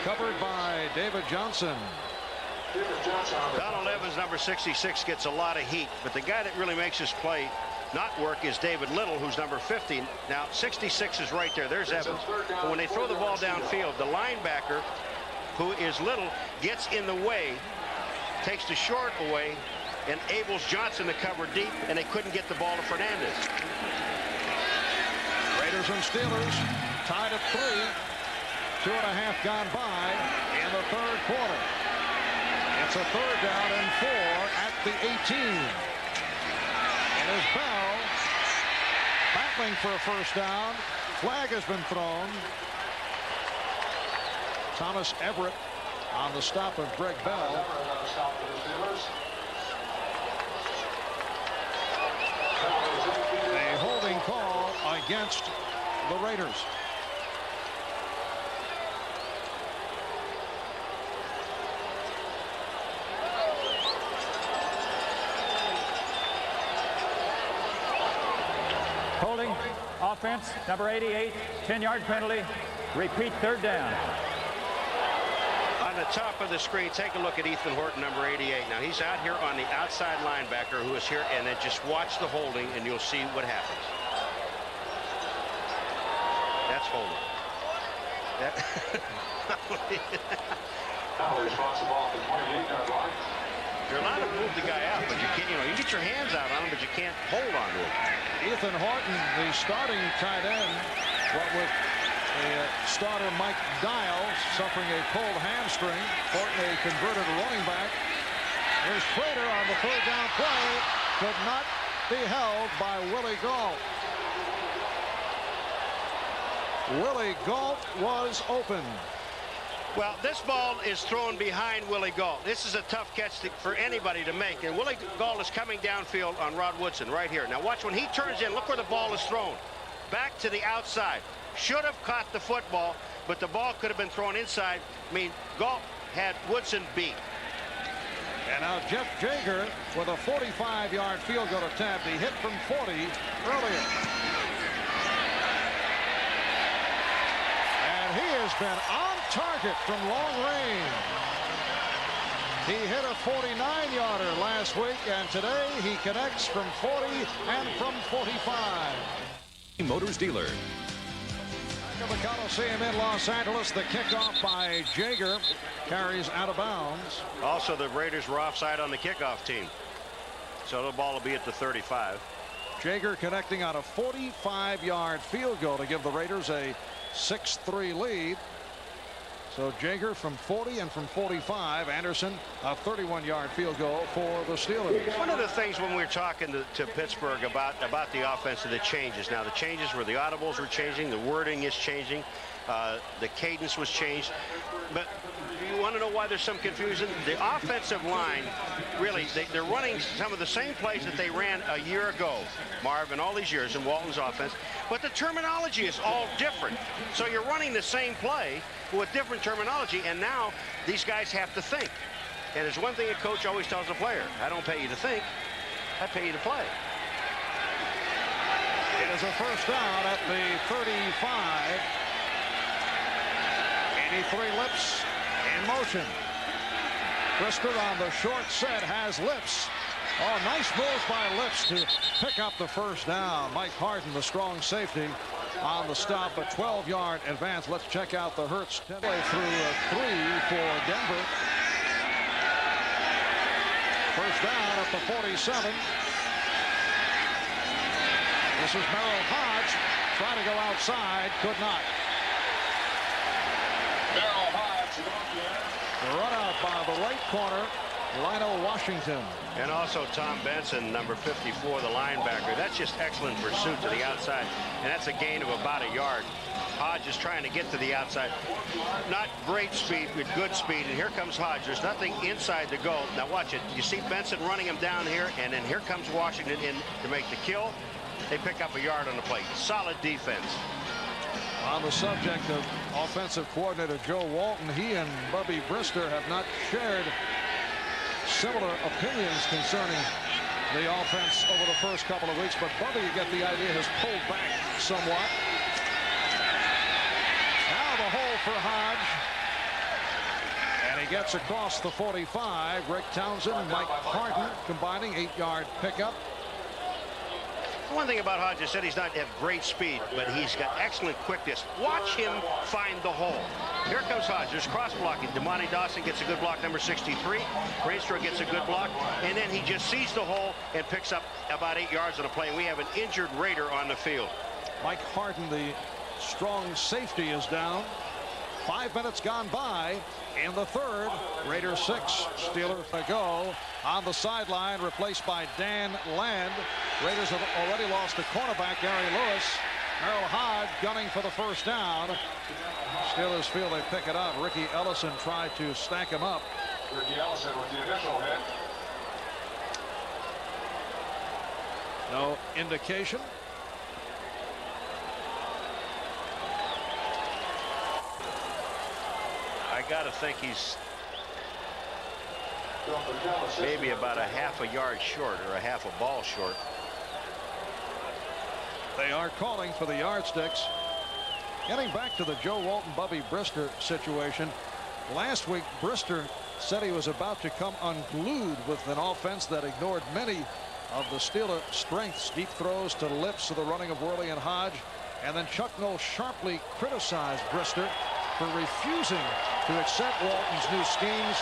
Covered by David Johnson. Donald Evans, number 66, gets a lot of heat, but the guy that really makes his play not work is David Little, who's number 50. Now 66 is right there. There's Evans. But when they throw the ball downfield, the linebacker, who is Little, gets in the way, takes the short away, enables Johnson to cover deep, and they couldn't get the ball to Fernandez. Raiders and Steelers tied at 3. 2.5 gone by in the 3rd quarter. It's a 3rd down and 4 at the 18. And as Bell battling for a first down, flag has been thrown. Thomas Everett on the stop of Greg Bell. A holding call against the Raiders. Holding, offense, number 88, 10-yard penalty. Repeat 3rd down. On the top of the screen, take a look at Ethan Horton, number 88. Now he's out here on the outside linebacker who is here, and then just watch the holding and you'll see what happens. That's holding. That responsible off the 28-yard line. You're allowed to move the guy out, but you can't, you get your hands out on him, but you can't hold on to him. Ethan Horton, the starting tight end, what with starter Mike Dial suffering a pulled hamstring. Horton, a converted running back. Here's Schrader on the 3rd down play. Could not be held by Willie Gault. Willie Gault was open. Well, this ball is thrown behind Willie Gault. This is a tough catch for anybody to make. And Willie Gault is coming downfield on Rod Woodson right here. Now watch when he turns in. Look where the ball is thrown. Back to the outside. Should have caught the football, but the ball could have been thrown inside. I mean, Gault had Woodson beat. And now Jeff Jager with a 45-yard field goal attempt. He hit from 40 earlier. And he has been on target from long range. He hit a 49-yarder last week, and today he connects from 40 and from 45. Motors dealer. Back at the Coliseum in Los Angeles, the kickoff by Jaeger carries out of bounds. Also, the Raiders were offside on the kickoff team, so the ball will be at the 35. Jaeger connecting on a 45-yard field goal to give the Raiders a 6-3 lead. So Jaeger from 40 and from 45. Anderson a 31-yard field goal for the Steelers. One of the things when we were talking to Pittsburgh about the offense and the changes. Now the changes were the audibles were changing, the wording is changing, the cadence was changed. But you want to know why there's some confusion? The offensive line, really, they're running some of the same plays that they ran a year ago, Marv, and all these years in Walton's offense. But the terminology is all different. So you're running the same play with different terminology, and now these guys have to think. And there's one thing a coach always tells a player: I don't pay you to think, I pay you to play. It is a first down at the 35. 83 Lips in motion. Brister on the short set has Lips. Oh, nice move by Lips to pick up the first down. Mike Harden, the strong safety, on the stop, a 12-yard advance. Let's check out the Hurts. Through 3 for Denver. First down at the 47. This is Merrill Hodge trying to go outside, could not. Merrill Hodge. Run out by the right corner, Lionel Washington. And also Tom Benson, number 54, the linebacker. That's just excellent pursuit to the outside, and that's a gain of about a yard. Hodge is trying to get to the outside. Not great speed, but good speed. And here comes Hodge. There's nothing inside the goal. Now watch it. You see Benson running him down here, and then here comes Washington in to make the kill. They pick up a yard on the play. Solid defense. On the subject of offensive coordinator Joe Walton, he and Bubby Brister have not shared similar opinions concerning the offense over the first couple of weeks, but Bubby, you get the idea, has pulled back somewhat. Now the hole for Hodge, and he gets across the 45. Rick Townsend, Mike Harden combining, 8-yard pickup. One thing about Hodge, I said he's not have great speed, but he's got excellent quickness. Watch him find the hole. Here comes Hodge. There's cross blocking. Demonte Dawson gets a good block, number 63. Rainstrow gets a good block, and then he just sees the hole and picks up about 8 yards on the play. And we have an injured Raider on the field. Mike Harden, the strong safety, is down. 5 minutes gone by in the third. Raiders 6, Steelers to go. On the sideline, replaced by Dan Land. Raiders have already lost a cornerback, Gary Lewis. Merrill Hodge gunning for the first down. Steelers feel they pick it up. Ricky Ellison tried to stack him up. Ricky Ellison with the initial hit. No indication. I got to think he's maybe about a half a yard short or a half a ball short. They are calling for the yardsticks. Getting back to the Joe Walton, Bubby Brister situation. Last week, Brister said he was about to come unglued with an offense that ignored many of the Steeler strengths. Deep throws to Lips to the running of Worley and Hodge. And then Chuck Noll sharply criticized Brister for refusing to accept Walton's new schemes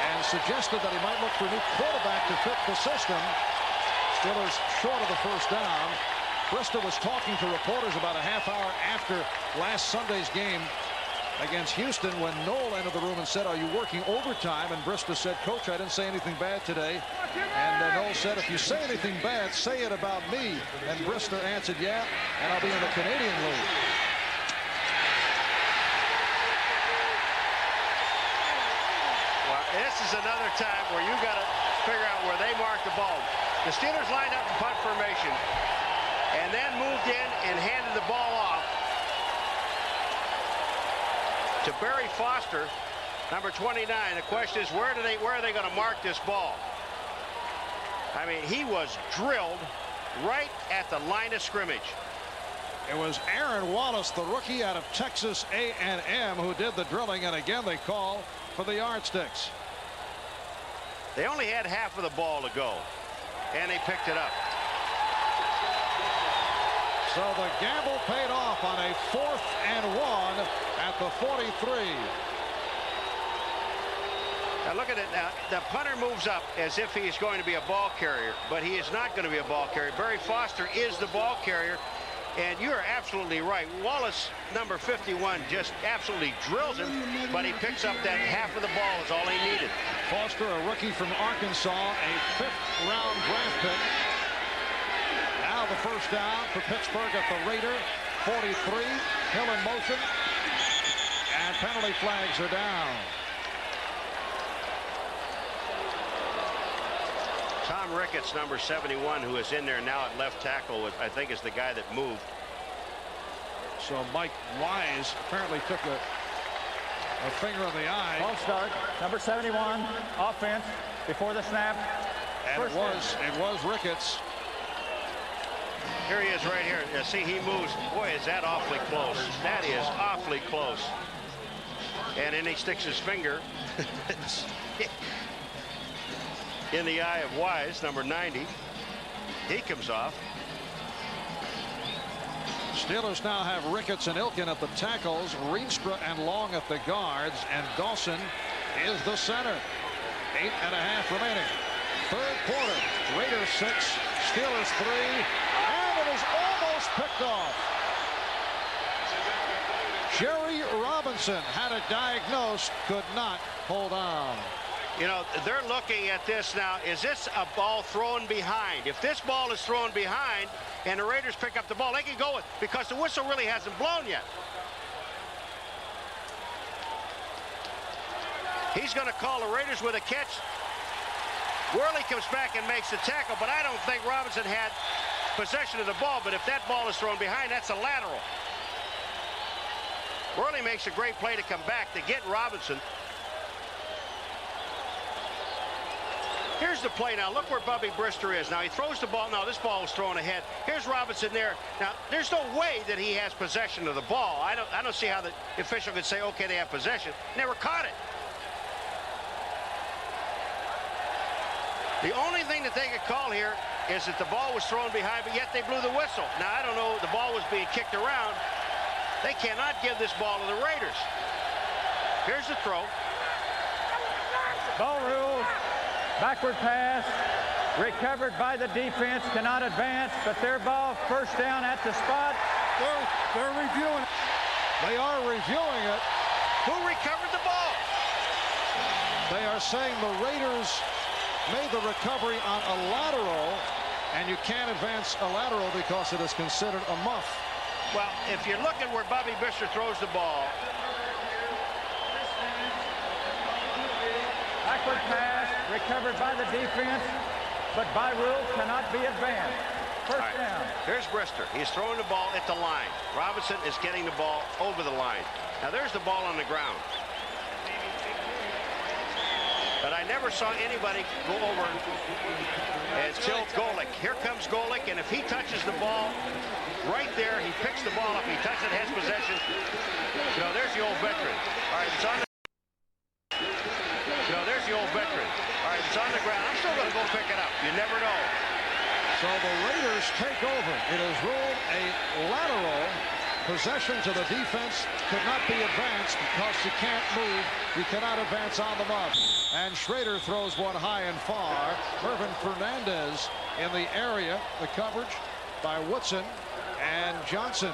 and suggested that he might look for a new quarterback to fit the system. Steelers short of the first down. Brister was talking to reporters about a half hour after last Sunday's game against Houston when Noll entered the room and said, "Are you working overtime?" And Brister said, "Coach, I didn't say anything bad today." And Noll said, "If you say anything bad, say it about me." And Brister answered, "Yeah, and I'll be in the Canadian League." Well, this is another time where you got to figure out where they mark the ball. The Steelers lined up in punt formation and then moved in and handed the ball off to Barry Foster, number 29. The question is, where are they going to mark this ball? I mean, he was drilled right at the line of scrimmage. It was Aaron Wallace, the rookie out of Texas A&M, who did the drilling, and again they call for the yardsticks. They only had half of the ball to go, and they picked it up. So the gamble paid off on a 4th and 1 at the 43. Now look at it now. The punter moves up as if he's going to be a ball carrier, but he is not going to be a ball carrier. Barry Foster is the ball carrier, and you're absolutely right. Wallace, number 51, just absolutely drills him, but he picks up that half of the ball is all he needed. Foster, a rookie from Arkansas, a 5th-round draft pick. Now the first down for Pittsburgh at the Raider 43. Hill in motion, and penalty flags are down. Tom Ricketts, number 71, who is in there now at left tackle, I think is the guy that moved. So Mike Wise apparently took a finger in the eye. False start. Number 71, offense before the snap. And it was Ricketts. Here he is right here. You see, he moves. Boy, is that awfully close. That is awfully close. And then he sticks his finger in the eye of Wise, number 90. He comes off. Steelers now have Ricketts and Ilkin at the tackles, Rienstra and Long at the guards, and Dawson is the center. 8.5 remaining. Third quarter. Raiders 6, Steelers 3, and it is almost picked off. Jerry Robinson had it diagnosed, could not hold on. You know, they're looking at this now. Is this a ball thrown behind? If this ball is thrown behind and the Raiders pick up the ball, they can go with, because the whistle really hasn't blown yet. He's going to call the Raiders with a catch. Worley comes back and makes the tackle, but I don't think Robinson had possession of the ball. But if that ball is thrown behind, that's a lateral. Worley makes a great play to come back to get Robinson. Here's the play now. Look where Bubby Brister is. Now he throws the ball. Now this ball was thrown ahead. Here's Robinson there. Now there's no way that he has possession of the ball. I don't see how the official could say, okay, they have possession. Never caught it. The only thing that they could call here is that the ball was thrown behind, but yet they blew the whistle. Now I don't know. The ball was being kicked around. They cannot give this ball to the Raiders. Here's the throw. Ball rules. Backward pass, recovered by the defense, cannot advance, but their ball first down at the spot. They're reviewing it. They are reviewing it. Who recovered the ball? They are saying the Raiders made the recovery on a lateral, and you can't advance a lateral because it is considered a muff. Well, if you look at where Bobby Brister throws the ball. Backward pass, recovered by the defense, but by rule cannot be advanced. First down. Here's Brister. He's throwing the ball at the line. Robinson is getting the ball over the line. Now there's the ball on the ground. But I never saw anybody go over until Golick. Here comes Golick, and if he touches the ball right there, he picks the ball up. He touches it, has possession. You know, there's the old veteran. All right, it's on the there's the old veteran. All right, it's on the ground. I'm still going to go pick it up. You never know. So the Raiders take over. It is ruled a lateral. Possession to the defense could not be advanced because you can't move. You cannot advance on the muff. And Schrader throws one high and far. Mervin Fernandez in the area. The coverage by Woodson and Johnson.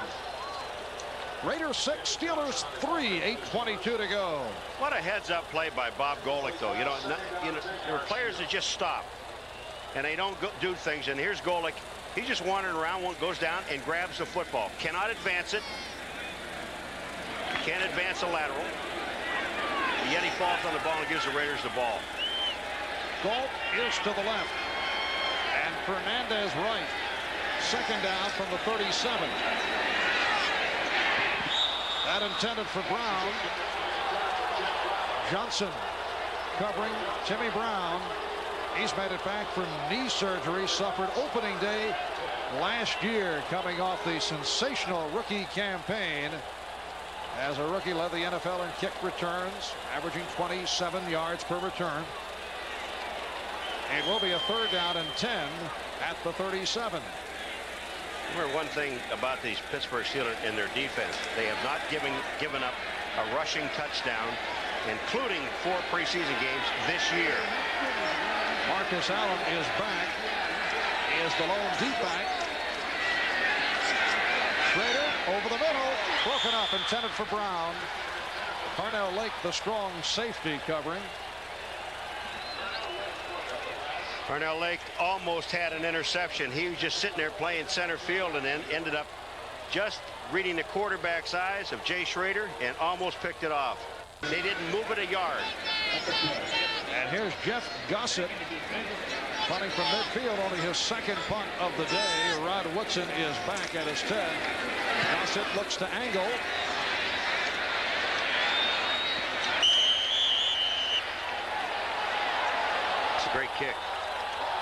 Raiders 6, Steelers 3, 8:22 to go. What a heads-up play by Bob Golick, though. You know, there are players that just stop, and they don't do things. And here's Golick. He's just wandering around, goes down and grabs the football. Cannot advance it. Can't advance a lateral. Yet he falls on the ball and gives the Raiders the ball. Galt is to the left, and Fernandez right. Second down from the 37. That intended for Brown. Johnson covering Timmy Brown. He's made it back from knee surgery, suffered opening day last year, coming off the sensational rookie campaign. As a rookie, led the NFL in kick returns, averaging 27 yards per return. It will be a third down and 10 at the 37. Remember one thing about these Pittsburgh Steelers in their defense, they have not given up a rushing touchdown, including 4 preseason games this year. Marcus Allen is back. He is the lone deep back. Schrader over the middle, broken up, intended for Brown. Carnell Lake, the strong safety, covering. Carnell Lake almost had an interception. He was just sitting there playing center field and then ended up just reading the quarterback's eyes of Jay Schrader and almost picked it off. They didn't move it a yard. And here's Jeff Gossett punting from midfield, only his second punt of the day. Rod Woodson is back at his 10. Gossett looks to angle. It's a great kick.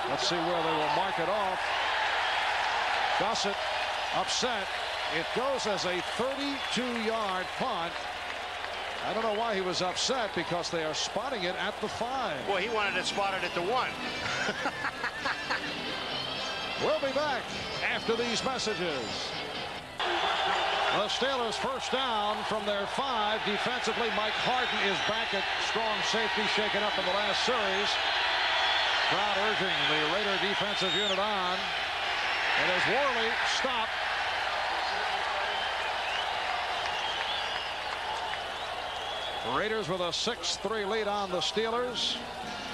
Let's see where they will mark it off. Gossett upset. It goes as a 32-yard punt. I don't know why he was upset, because they are spotting it at the 5. Well, he wanted it spotted at the 1. We'll be back after these messages. The Steelers first down from their 5. Defensively, Mike Harden is back at strong safety, shaken up in the last series. Crowd urging the Raider defensive unit on. And as Worley stopped. Raiders with a 6-3 lead on the Steelers.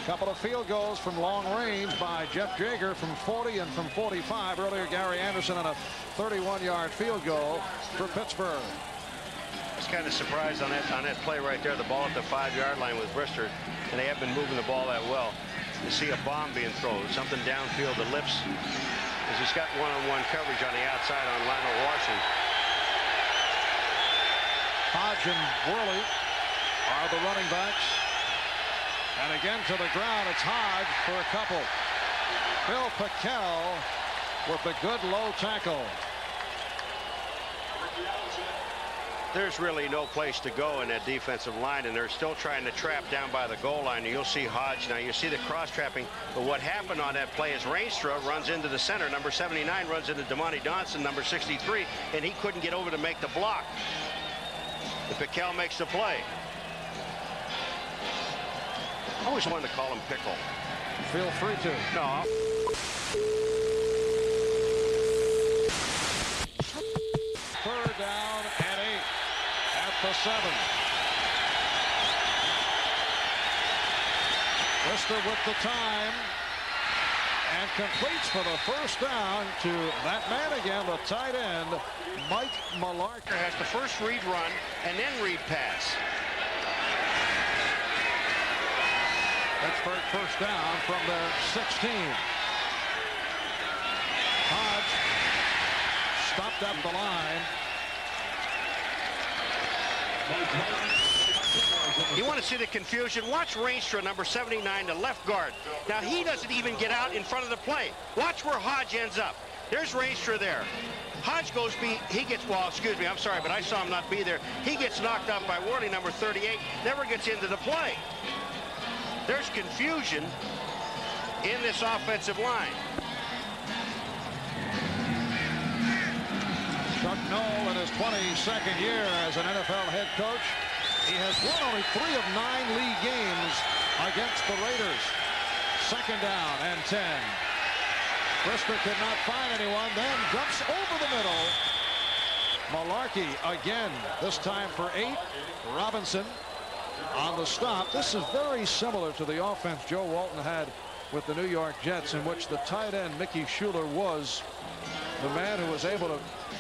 A couple of field goals from long range by Jeff Jager from 40 and from 45. Earlier, Gary Anderson on a 31-yard field goal for Pittsburgh. I was kind of surprised on that play right there. The ball at the 5-yard line with Brister, and they have been moving the ball that well. You see a bomb being thrown, something downfield that lifts, as he's got one-on-one coverage on the outside on Lionel Washington. Hodge and Worley are the running backs. And again to the ground, it's Hodge for a couple. Phil Piquel with a good low tackle. There's really no place to go in that defensive line, and they're still trying to trap down by the goal line. You'll see Hodge. Now you see the cross-trapping, but what happened on that play is Reinstra runs into the center. Number 79 runs into Demonte Johnson, number 63, and he couldn't get over to make the block. And Piquel makes the play. I always wanted to call him Pickle. Feel free to. No. Third down and 8 at the 7. Brister with the time and completes for the first down to that man again, the tight end, Mike Mularkey. Has the first read run and then read pass. Pittsburgh first down from their 16. Hodge stopped up the line. You want to see the confusion? Watch Reinstra, number 79, the left guard. Now he doesn't even get out in front of the play. Watch where Hodge ends up. There's Reinstra there. Hodge goes excuse me, I'm sorry, but I saw him not be there. He gets knocked out by Worley, number 38, never gets into the play. There's confusion in this offensive line. Chuck Noll in his 22nd year as an NFL head coach. He has won only 3 of 9 league games against the Raiders. Second down and 10. Brister could not find anyone, then jumps over the middle. Mularkey again, this time for 8. Robinson on the stop. This is very similar to the offense Joe Walton had with the New York Jets, in which the tight end Mickey Schuler was the man who was able to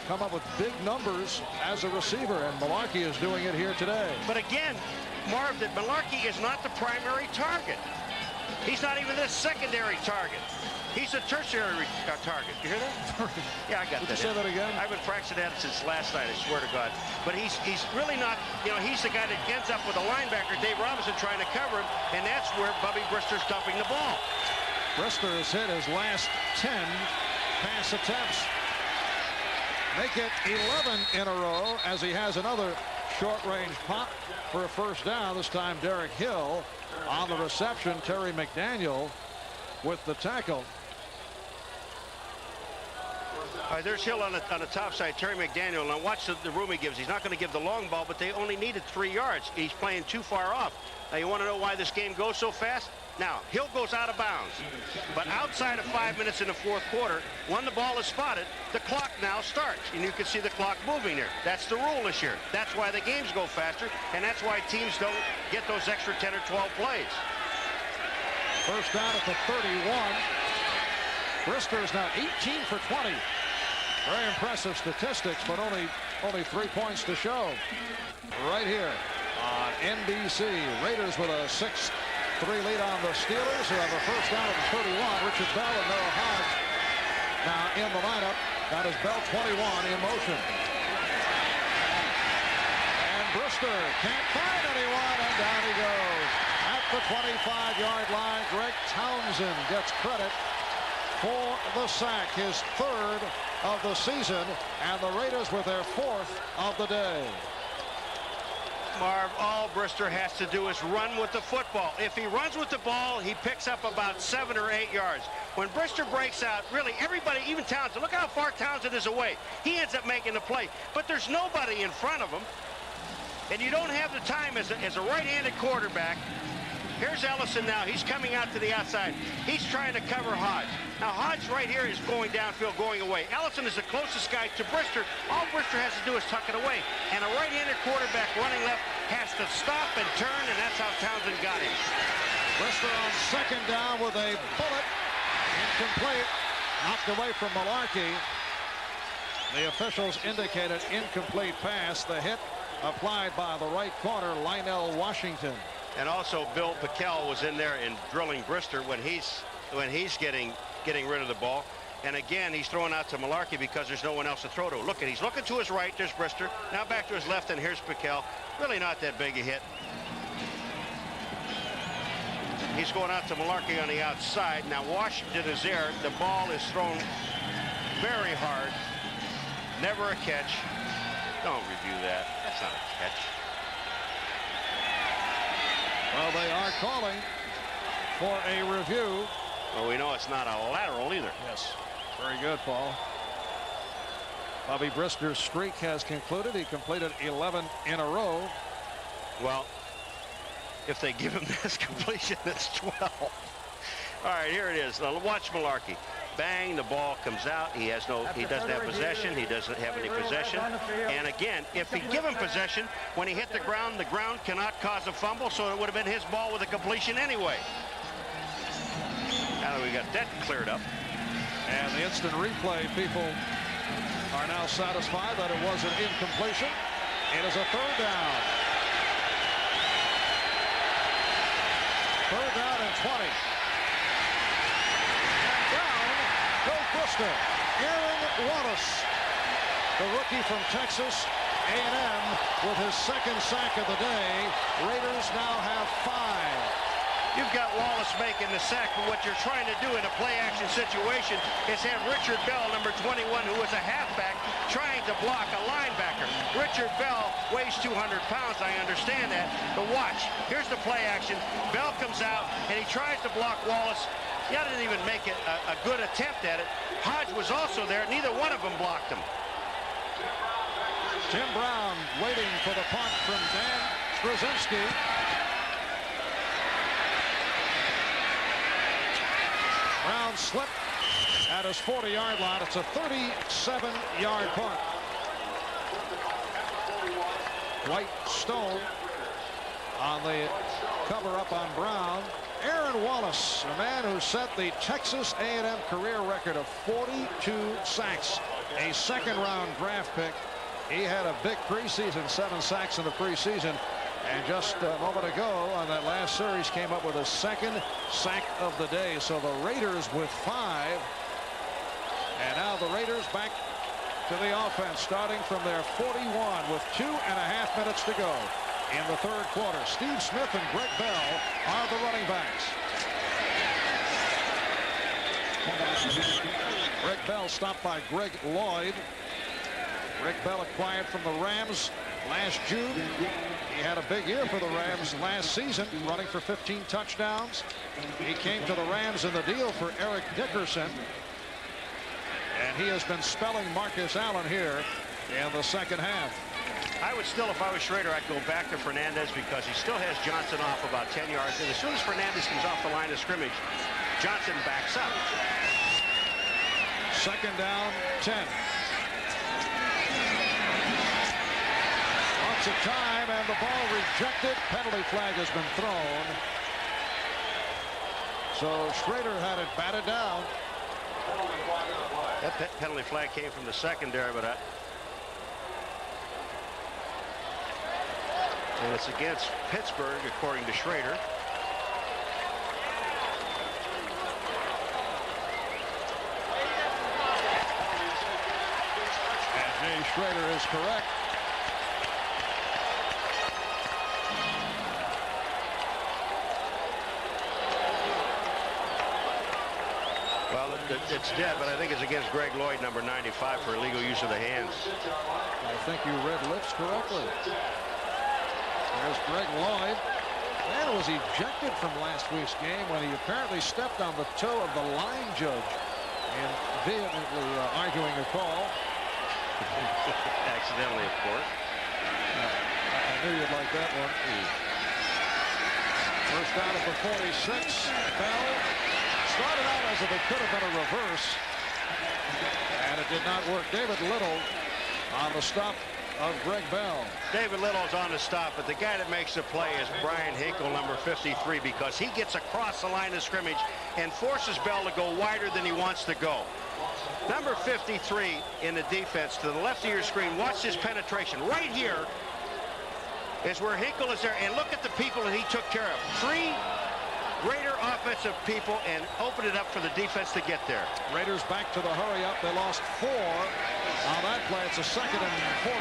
come up with big numbers as a receiver, and Mularkey is doing it here today. But again, Marv, that Mularkey is not the primary target. He's not even the secondary target. He's a tertiary target. You hear that? Yeah, I got that. Would you say that again? I've been practicing that since last night, I swear to God. But he's really not, he's the guy that ends up with a linebacker, Dave Robinson, trying to cover him, and that's where Bubby Brister's dumping the ball. Brister has hit his last 10 pass attempts. Make it 11 in a row as he has another short-range pop for a first down. This time Derek Hill on the reception. Terry McDaniel with the tackle. All right, there's Hill on the top side, Terry McDaniel. Now watch the room he gives. He's not going to give the long ball, but they only needed 3 yards. He's playing too far off. Now you want to know why this game goes so fast? Now, Hill goes out of bounds. But outside of 5 minutes in the fourth quarter, when the ball is spotted, the clock now starts. And you can see the clock moving there. That's the rule this year. That's why the games go faster, and that's why teams don't get those extra 10 or 12 plays. First down at the 31. Brister is now 18 for 20. Very impressive statistics, but only 3 points to show. Right here on NBC. Raiders with a 6-3 lead on the Steelers, who have a first down at the 31. Richard Bell and Noah Hodge now in the lineup. That is Bell 21 in motion. And Brister can't find anyone, and down he goes. At the 25-yard line, Greg Townsend gets credit for the sack, his 3rd of the season, and the Raiders with their 4th of the day. Marv, all Brister has to do is run with the football. If he runs with the ball, he picks up about 7 or 8 yards. When Brister breaks out, really everybody, even Townsend, look how far Townsend is away. He ends up making the play, but there's nobody in front of him, and you don't have the time as a right-handed quarterback. Here's Ellison now. He's coming out to the outside. He's trying to cover Hodge. Now, Hodge right here is going downfield, going away. Ellison is the closest guy to Brister. All Brister has to do is tuck it away. And a right-handed quarterback running left has to stop and turn, and that's how Townsend got him. Brister on second down with a bullet. Incomplete. Knocked away from Malarkey. The officials indicated incomplete pass. The hit applied by the right corner, Lionel Washington. And also Bill Pickel was in there and drilling Brister when he's getting rid of the ball. And again, he's throwing out to Malarkey because there's no one else to throw to. Look, he's looking to his right. There's Brister. Now back to his left, and here's Pickel. Really not that big a hit. He's going out to Malarkey on the outside. Now Washington is there. The ball is thrown very hard. Never a catch. Don't review that. That's not a catch. Well, they are calling for a review. Well, we know it's not a lateral either. Yes. Very good, Paul. Bobby Brister's streak has concluded. He completed 11 in a row. Well, if they give him this completion, that's 12. All right, here it is. Now watch Malarkey. Bang, the ball comes out. He doesn't have possession. He doesn't have any possession. And again, if he give him possession, when he hit the ground cannot cause a fumble, so it would have been his ball with a completion anyway. Now that we got that cleared up. And the instant replay people are now satisfied that it was an incompletion. It is a 3rd down. 3rd down and 20. Brister. Aaron Wallace, the rookie from Texas A&M, with his 2nd sack of the day. Raiders now have 5. You've got Wallace making the sack, but what you're trying to do in a play-action situation is have Richard Bell, number 21, who is a halfback, trying to block a linebacker. Richard Bell weighs 200 pounds, I understand that, but watch. Here's the play action. Bell comes out, and he tries to block Wallace. He didn't even make it a good attempt at it. Hodge was also there. Neither one of them blocked him. Tim Brown waiting for the punt from Dan Straczynski. Brown slipped at his 40-yard line. It's a 37-yard punt. White Stone on the cover up on Brown. Aaron Wallace, a man who set the Texas A&M career record of 42 sacks, a 2nd-round draft pick. He had a big preseason, 7 sacks in the preseason, and just a moment ago on that last series came up with a 2nd sack of the day. So the Raiders with 5, and now the Raiders back to the offense, starting from their 41 with 2.5 minutes to go in the 3rd quarter. Steve Smith and Greg Bell are the running backs. Greg Bell stopped by Greg Lloyd. Greg Bell acquired from the Rams last June. He had a big year for the Rams last season, running for 15 touchdowns. He came to the Rams in the deal for Eric Dickerson. And he has been spelling Marcus Allen here in the second half. I would still, if I was Schrader, I'd go back to Fernandez because he still has Johnson off about 10 yards. And as soon as Fernandez comes off the line of scrimmage, Johnson backs up. Second down, 10. Lots of time, and the ball rejected. Penalty flag has been thrown. So Schrader had it batted down. That penalty flag came from the secondary, but and it's against Pittsburgh, according to Schrader. And Jay Schrader is correct. Well, it's dead, but I think it's against Greg Lloyd, number 95, for illegal use of the hands. I think you read lips correctly. There's Greg Lloyd. Man was ejected from last week's game when he apparently stepped on the toe of the line judge and vehemently arguing a call. Accidentally, of course. I knew you'd like that one. First down at the 46. Bell started out as if it could have been a reverse, and it did not work. David Little on the stop of Greg Bell. David Little's on the stop, but the guy that makes the play is Brian Hinkle, number 53, because he gets across the line of scrimmage and forces Bell to go wider than he wants to go. Number 53 in the defense to the left of your screen. Watch this penetration. Right here is where Hinkle is there, and look at the people that he took care of. 3 Raider offensive people and open it up for the defense to get there. Raiders back to the hurry up. They lost 4 on that play. It's a 2nd and 14.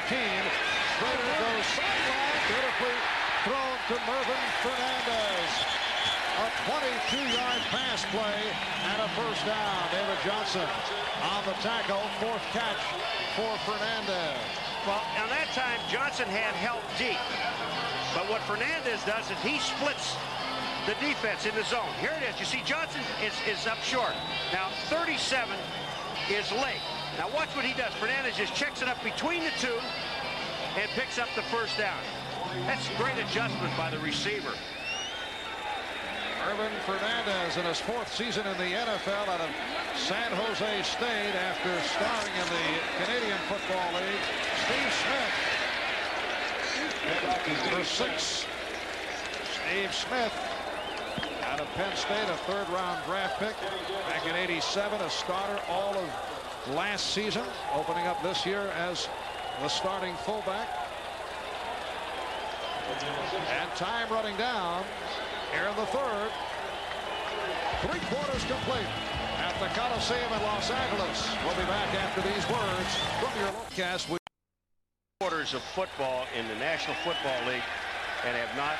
Schrader goes sideline. Beautifully thrown to Mervyn Fernandez. A 22-yard pass play and a first down. David Johnson on the tackle. 4th catch for Fernandez. Well, on that time, Johnson had help deep. But what Fernandez does is he splits the defense in the zone. Here it is. You see Johnson is up short. Now 37 is late. Now watch what he does. Fernandez just checks it up between the two and picks up the first down. That's great adjustment by the receiver. Mervyn Fernandez in his 4th season in the NFL out of San Jose State after starring in the Canadian Football League. Steve Smith for 6. Steve Smith out of Penn State, a 3rd-round draft pick back in '87, a starter all of last season, opening up this year as the starting fullback. And time running down here in the 3rd. 3 quarters complete at the Coliseum in Los Angeles. We'll be back after these words from your broadcast. Quarters of football in the National Football League and have not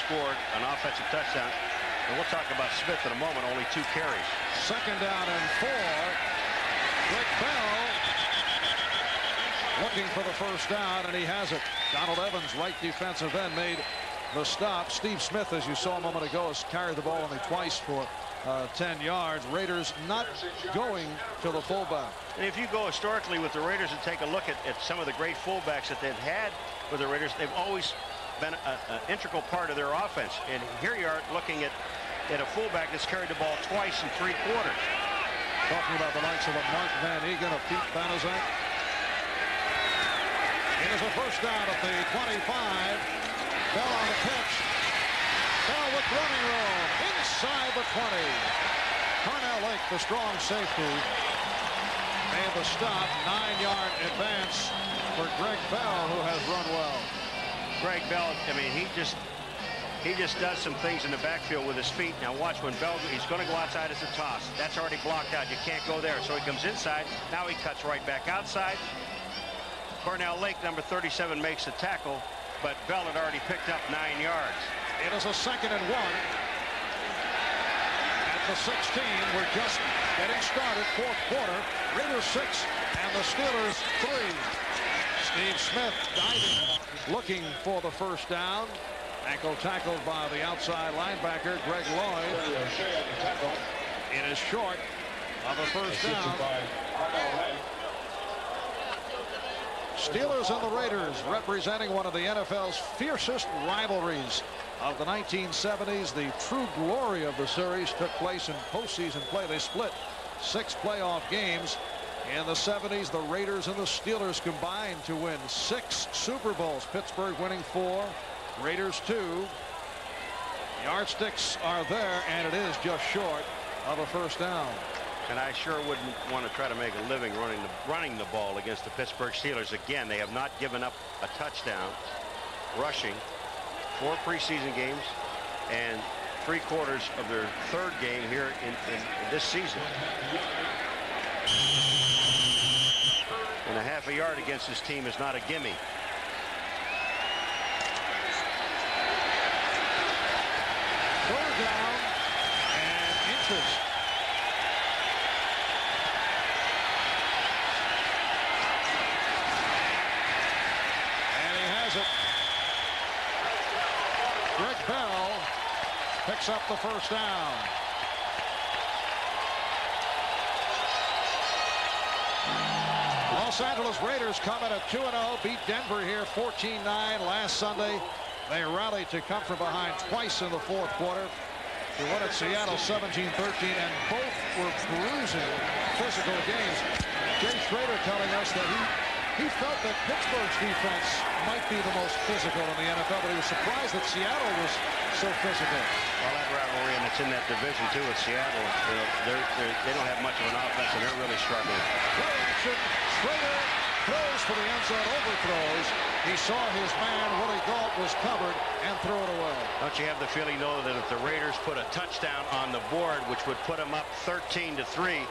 scored an offensive touchdown. And we'll talk about Smith in a moment. Only 2 carries. 2nd down and 4. Greg Bell looking for the first down, and he has it. Donald Evans, right defensive end, made the stop. Steve Smith, as you saw a moment ago, has carried the ball only twice for 10 yards. Raiders not going to the fullback. And if you go historically with the Raiders and take a look at some of the great fullbacks that they've had with the Raiders, they've always been an integral part of their offense. And here you are looking at a fullback that's carried the ball twice in 3 quarters. Talking about the likes of a Mark Van Egan, of Pete Banaszak. It is a first down at the 25. Bell on the pitch. Bell with running room inside the 20. Carnell Lake, the strong safety, made the stop. 9-yard advance for Greg Bell, who has run well. Greg Bell, I mean, he just does some things in the backfield with his feet. Now watch when Bell, he's going to go outside as a toss. That's already blocked out. You can't go there. So he comes inside. Now he cuts right back outside. Carnell Lake, number 37, makes the tackle, but Bell had already picked up 9 yards. It is a 2nd and 1. At the 16, we're just getting started. 4th quarter. Raiders 6 and the Steelers 3. Steve Smith diving, looking for the first down. Ankle tackled by the outside linebacker, Greg Lloyd. It is short of a first down. Steelers and the Raiders representing one of the NFL's fiercest rivalries of the 1970s. The true glory of the series took place in postseason play. They split 6 playoff games. In the 70s, the Raiders and the Steelers combined to win 6 Super Bowls. Pittsburgh winning 4, Raiders 2. The yardsticks are there, and it is just short of a first down. And I sure wouldn't want to try to make a living running the ball against the Pittsburgh Steelers. Again, they have not given up a touchdown rushing 4 preseason games and 3/4 of their 3rd game here in this season. And a half a yard against this team is not a gimme. Third down and inches. Greg Bell picks up the first down. Los Angeles Raiders come in at 2-0, beat Denver here 14-9 last Sunday. They rallied to come from behind twice in the 4th quarter. They won at Seattle 17-13, and both were bruising physical games. Jay Schroeder telling us that he felt that Pittsburgh's defense might be the most physical in the NFL, but he was surprised that Seattle was so physical. Well, that rivalry, and it's in that division too with Seattle. They don't have much of an offense, and they're really struggling. Play action. Schroeder throws for the end zone, overthrows. He saw his man Willie Gault was covered and threw it away. Don't you have the feeling, though, that if the Raiders put a touchdown on the board, which would put them up 13-3,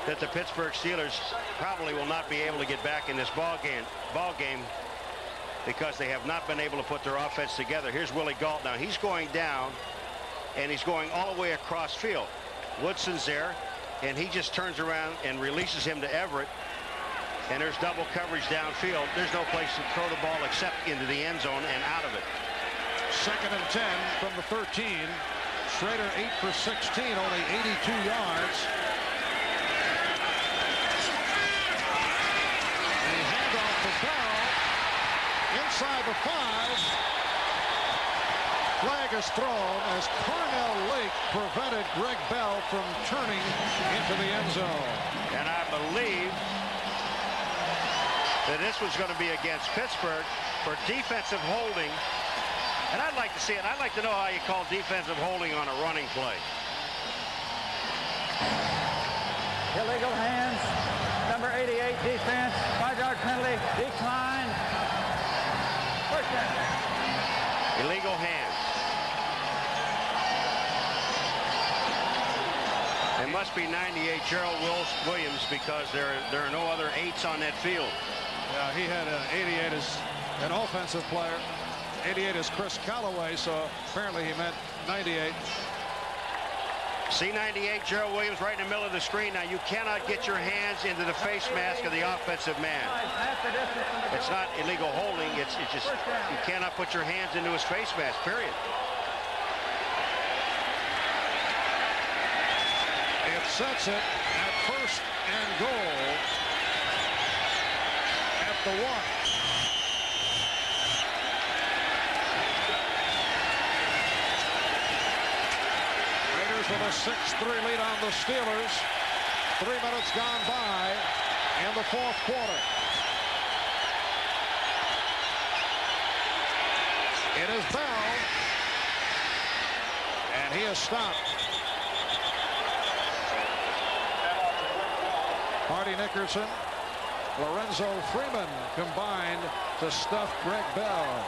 that the Pittsburgh Steelers probably will not be able to get back in this ball game because they have not been able to put their offense together. Here's Willie Gault now. He's going down, and he's going all the way across field. Woodson's there, and he just turns around and releases him to Everett, and there's double coverage downfield. There's no place to throw the ball except into the end zone and out of it. 2nd and 10 from the 13. Schrader 8 for 16, only 82 yards. Bell inside the 5. Flag is thrown as Carnell Lake prevented Greg Bell from turning into the end zone. And I believe that this was going to be against Pittsburgh for defensive holding. And I'd like to see it. I'd like to know how you call defensive holding on a running play. Illegal hands. Number 88 defense, 5-yard penalty, decline. First down. Illegal hands. It must be 98 Gerald Williams because there are no other 8s on that field. Yeah, he had an 88 as an offensive player. 88 is Chris Callaway, so apparently he meant 98. See 98 Gerald Williams right in the middle of the screen. Now you cannot get your hands into the face mask of the offensive man. It's not illegal holding. It's just you cannot put your hands into his face mask, period. It sets it at 1st and goal at the 1. With a 6-3 lead on the Steelers. 3 minutes gone by in the 4th quarter. It is Bell, and he is stopped. Hardy Nickerson, Lorenzo Freeman combined to stuff Greg Bell.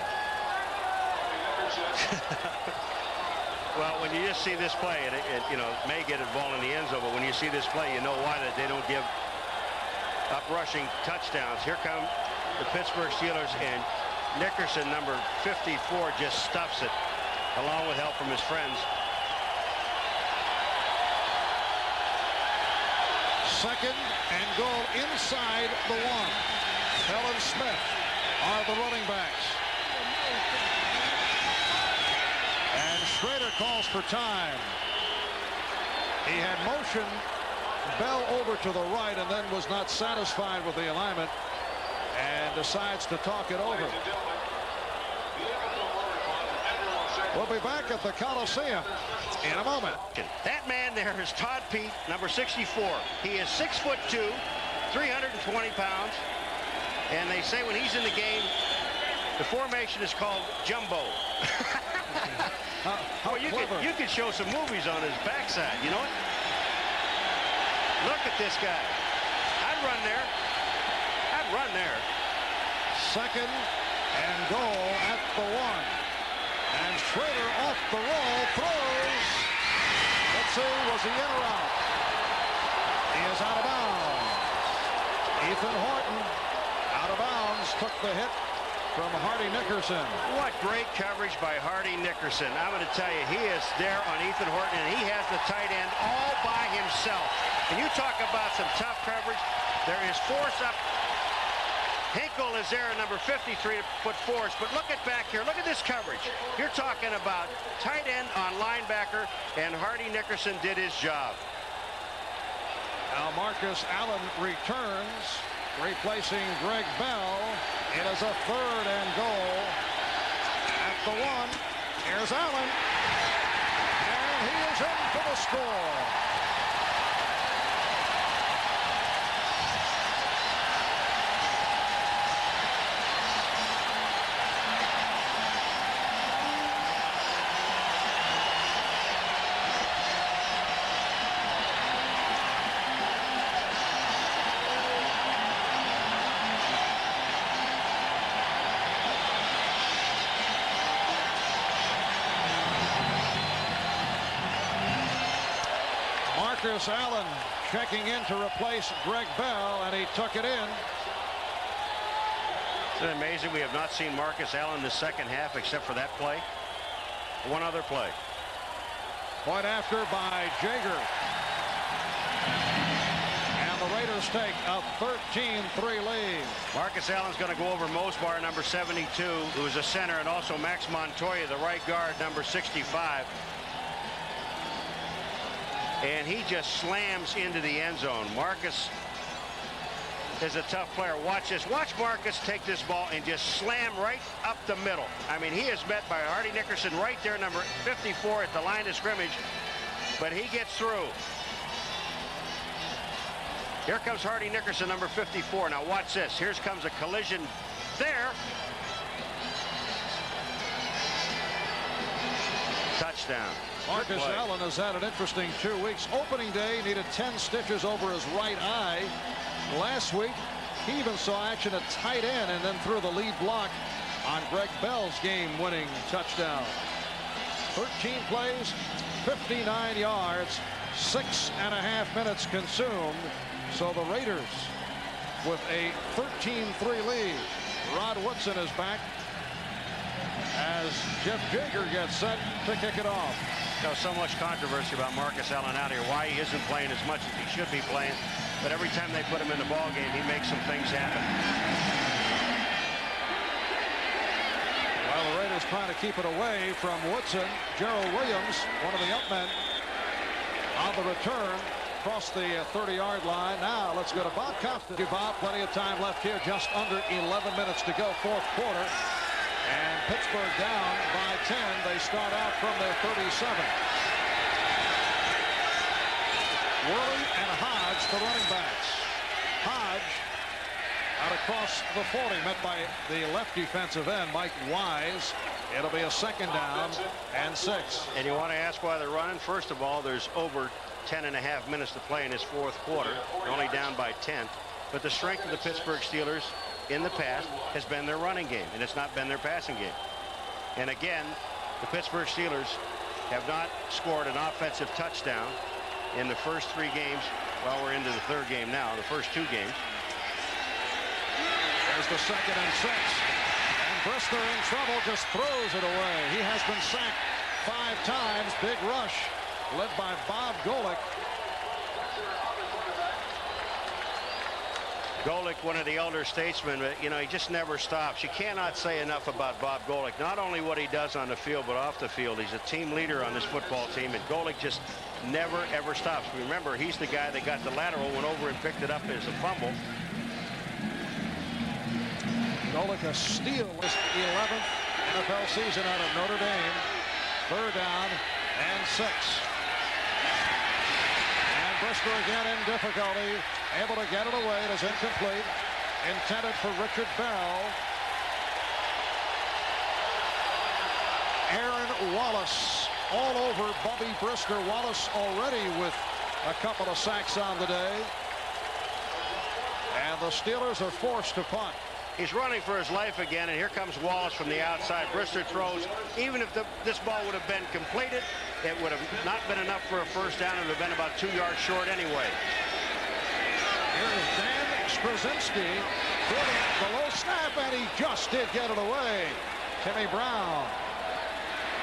Well, when you just see this play, it may get involved in the end zone, but when you see this play, you know why that they don't give up rushing touchdowns. Here come the Pittsburgh Steelers, and Nickerson, number 54, just stuffs it, along with help from his friends. 2nd and goal inside the 1. Bell and Smith are the running backs. And Schrader calls for time. He had motion Bell over to the right and then was not satisfied with the alignment and decides to talk it over. We'll be back at the Coliseum in a moment. That man there is Todd Pete, number 64. He is 6'2", 320 pounds. And they say when he's in the game, the formation is called jumbo. How you clever. could show some movies on his backside, you know it? Look at this guy. I'd run there. I'd run there. Second and goal at the 1. And Schrader off the roll, throws. Let's see, was he in or out? He is out of bounds. Ethan Horton, out of bounds, took the hit from Hardy Nickerson. What great coverage by Hardy Nickerson. I'm going to tell you, he is there on Ethan Horton, and he has the tight end all by himself. And you talk about some tough coverage. There is force up. Hinkle is there, number 53, to put force. But look at back here. Look at this coverage. You're talking about tight end on linebacker, and Hardy Nickerson did his job. Now Marcus Allen returns, replacing Greg Bell. It is a 3rd and goal at the 1. Here's Allen, and he is in for the score. Marcus Allen checking in to replace Greg Bell, and he took it in. Isn't it amazing we have not seen Marcus Allen in the second half except for that play? One other play. Point after by Jaeger. And the Raiders take a 13-3 lead. Marcus Allen's going to go over Mosbar, number 72, who is a center, and also Max Montoya, the right guard, number 65. And he just slams into the end zone. Marcus is a tough player. Watch this. Watch Marcus take this ball and just slam right up the middle. I mean, he is met by Hardy Nickerson right there, number 54 at the line of scrimmage. But he gets through. Here comes Hardy Nickerson, number 54. Now watch this. Here comes a collision there. Touchdown. Marcus Allen has had an interesting 2 weeks. Opening day, needed 10 stitches over his right eye. Last week, he even saw action at tight end and then threw the lead block on Greg Bell's game-winning touchdown. 13 plays, 59 yards, 6.5 minutes consumed. So the Raiders with a 13-3 lead. Rod Woodson is back as Jeff Jaeger gets set to kick it off. There's so much controversy about Marcus Allen out here, why he isn't playing as much as he should be playing. But every time they put him in the ball game, he makes some things happen. While the Raiders trying to keep it away from Woodson, Gerald Williams, one of the up men, on the return across the 30-yard line. Now let's go to Bob Compton. Bob, plenty of time left here, just under 11 minutes to go, fourth quarter. And Pittsburgh down by 10. They start out from their 37. Worley and Hodge, the running backs. Hodge out across the 40, met by the left defensive end, Mike Wise. It'll be a second down and 6. And you want to ask why they're running? First of all, there's over 10.5 minutes to play in this fourth quarter. They're only down by 10. But the strength of the Pittsburgh Steelers in the past has been their running game, and it's not been their passing game. And again, the Pittsburgh Steelers have not scored an offensive touchdown in the first 3 games. Well, we're into the 3rd game now, the first 2 games. There's the second and 6. And Brister in trouble, just throws it away. He has been sacked 5 times. Big rush led by Bob Golick. Golick, one of the elder statesmen, but you know, he just never stops. You cannot say enough about Bob Golick. Not only what he does on the field, but off the field. He's a team leader on this football team, and Golick just never, ever stops. Remember, he's the guy that got the lateral, went over and picked it up as a fumble. Golic, a steal, his 11th NFL season out of Notre Dame. 3rd down and 6. And Brister again in difficulty, able to get it away. It is incomplete. Intended for Richard Bell. Aaron Wallace all over Bubby Brister. Wallace already with a couple of sacks on the day. And the Steelers are forced to punt. He's running for his life again, and here comes Wallace from the outside. Brister throws. Even if this ball would have been completed, it would have not been enough for a first down. It would have been about 2 yards short anyway. Here's Dan Straczynski doing the low snap, and he just did get it away. Timmy Brown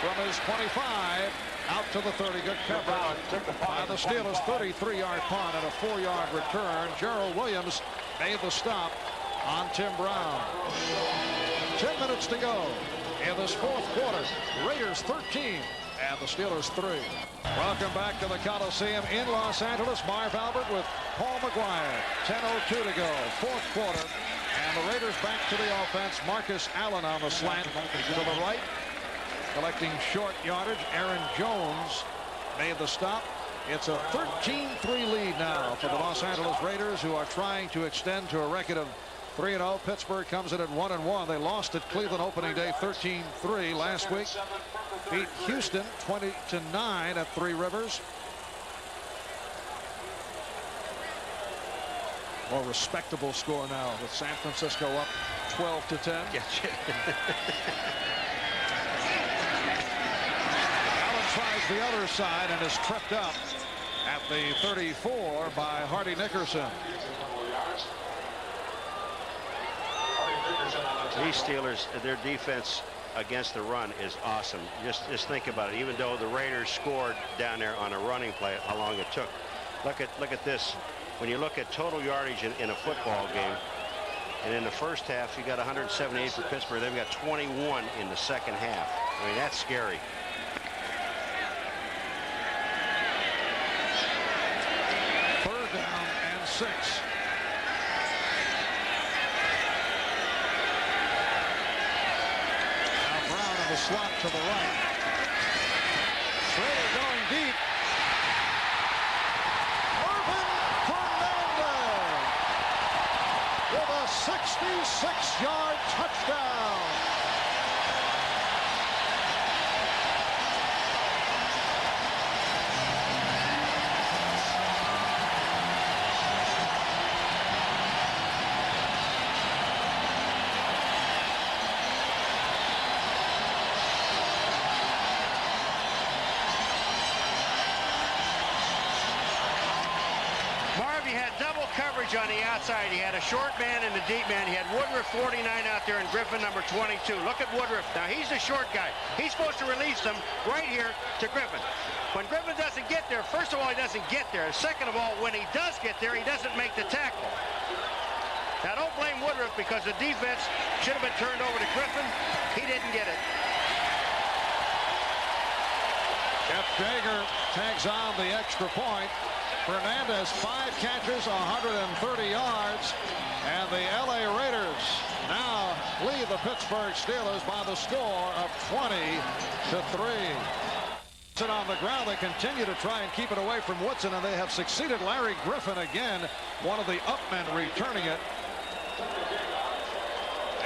from his 25 out to the 30. Good coverage by the Steelers. 33-yard punt and a 4-yard return. Gerald Williams made the stop on Tim Brown. 10 minutes to go in this 4th quarter. Raiders 13 and the Steelers 3. Welcome back to the Coliseum in Los Angeles. Marv Albert with Paul McGuire. 10:02 to go. 4th quarter. And the Raiders back to the offense. Marcus Allen on the slant to the right. Collecting short yardage. Aaron Jones made the stop. It's a 13-3 lead now for the Los Angeles Raiders, who are trying to extend to a record of 3-0. Pittsburgh comes in at 1-1. They lost at Cleveland opening day 13-3 last week. Beat Houston 20-9 at Three Rivers. More respectable score now with San Francisco up 12-10. Allen tries the other side and is tripped up at the 34 by Hardy Nickerson. These Steelers, their defense against the run is awesome. Just think about it. Even though the Raiders scored down there on a running play, how long it took. Look at this. When you look at total yardage in a football game, and in the first half you got 178 for Pittsburgh. They've got 21 in the second half. I mean, that's scary. Third down and 6. The slot to the right. Schrader going deep. Mervyn Fernandez with a 66-yard touchdown. On the outside, he had a short man and a deep man. He had Woodruff 49 out there and Griffin number 22. Look at Woodruff. Now he's the short guy. He's supposed to release them right here to Griffin. When Griffin doesn't get there, first of all, he doesn't get there. Second of all, when he does get there, he doesn't make the tackle. Now don't blame Woodruff because the defense should have been turned over to Griffin. He didn't get it. Jeff Jaeger tags on the extra point. Fernandez 5 catches, 130 yards, and the LA Raiders now lead the Pittsburgh Steelers by the score of 20-3. Sit on the ground. They continue to try and keep it away from Woodson, and they have succeeded. Larry Griffin again, one of the upmen returning it.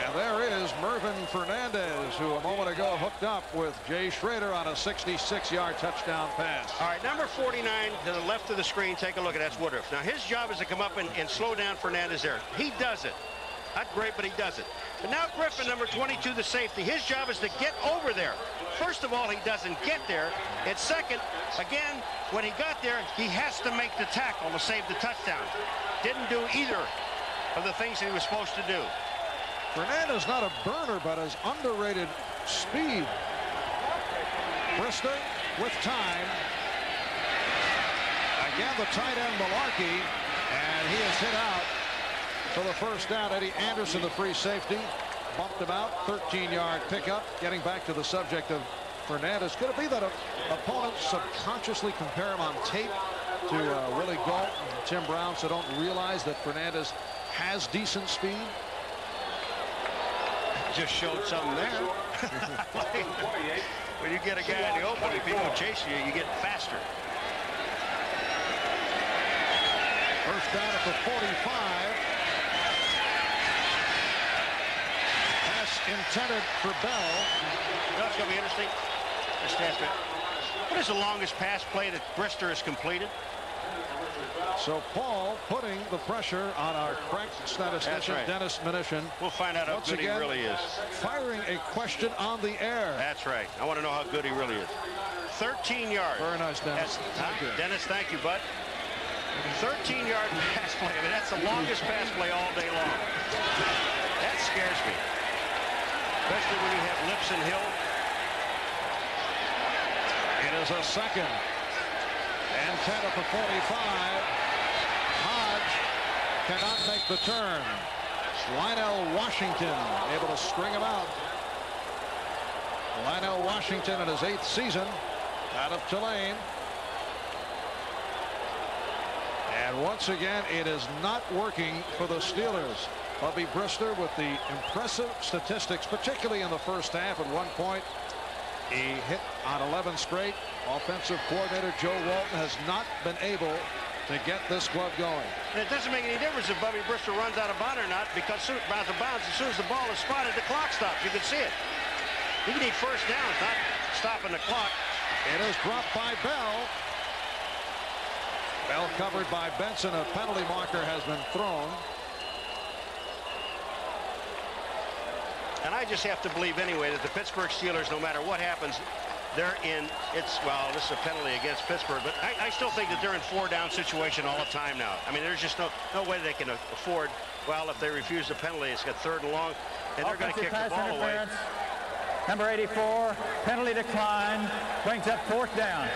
And there is Mervyn Fernandez, who a moment ago hooked up with Jay Schrader on a 66-yard touchdown pass. All right, number 49 to the left of the screen. Take a look at that's Woodruff. Now his job is to come up and slow down Fernandez there. He does it. Not great, but he does it. But now Griffin, number 22, the safety. His job is to get over there. First of all, he doesn't get there. And second, again, when he got there, he has to make the tackle to save the touchdown. Didn't do either of the things he was supposed to do. Fernandez not a burner, but has underrated speed. Brister with time. Again, the tight end Malarkey, and he is hit out for the first down. Eddie Anderson, the free safety, bumped him out. 13-yard pickup. Getting back to the subject of Fernandez. Could it be that a opponents subconsciously compare him on tape to Willie Gault and Tim Brown, so don't realize that Fernandez has decent speed. Just showed something there. When you get a guy in the open, if people chase you, you get faster. First down at the 45. Pass intended for Bell. That's going to be interesting. What is the longest pass play that Brister has completed? So Paul putting the pressure on our crack statistician, right. Dennis Mnuchin. We'll find out how good he really is. Firing a question on the air. That's right. I want to know how good he really is. 13 yards. Very nice, Dennis. Dennis, thank you, bud. 13-yard pass play. I mean, that's the longest pass play all day long. That scares me. Especially when you have Lips and Hill. It is a second and 10 at the 45. Hodge cannot make the turn. Lionel Washington able to string him out. Lionel Washington in his 8th season out of Tulane. And once again, it is not working for the Steelers. Bubby Brister with the impressive statistics, particularly in the first half. At one point, he hit on 11 straight. Offensive coordinator Joe Walton has not been able to get this club going. And it doesn't make any difference if Bubby Brister runs out of bounds or not, because out of bounds, as soon as the ball is spotted, the clock stops. You can see it. You need first downs, not stopping the clock. It is dropped by Bell. Bell covered by Benson. A penalty marker has been thrown. And I just have to believe anyway that the Pittsburgh Steelers, no matter what happens, they're in, well, this is a penalty against Pittsburgh, but I still think that they're in 4-down situation all the time now. I mean, there's just no way they can afford, well, if they refuse the penalty, it's got 3rd and long, and they're going to kick the ball away. Number 84, penalty decline, brings up 4th down.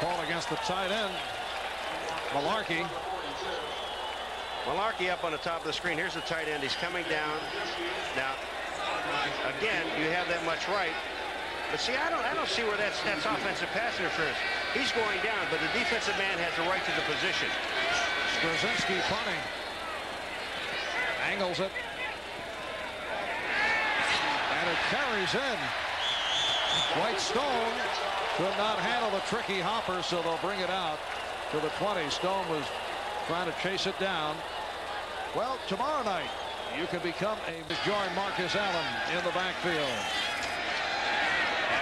Call against the tight end, Malarkey. Malarkey up on the top of the screen. Here's the tight end. He's coming down. Now, again, you have that much right. But see, I don't see where that's offensive pass interference. He's going down, but the defensive man has the right to the position. Straczynski punting. Angles it. And it carries in. White Stone could not handle the tricky hopper, so they'll bring it out to the 20. Stone was trying to chase it down. Well, tomorrow night, you can become a join Marcus Allen in the backfield.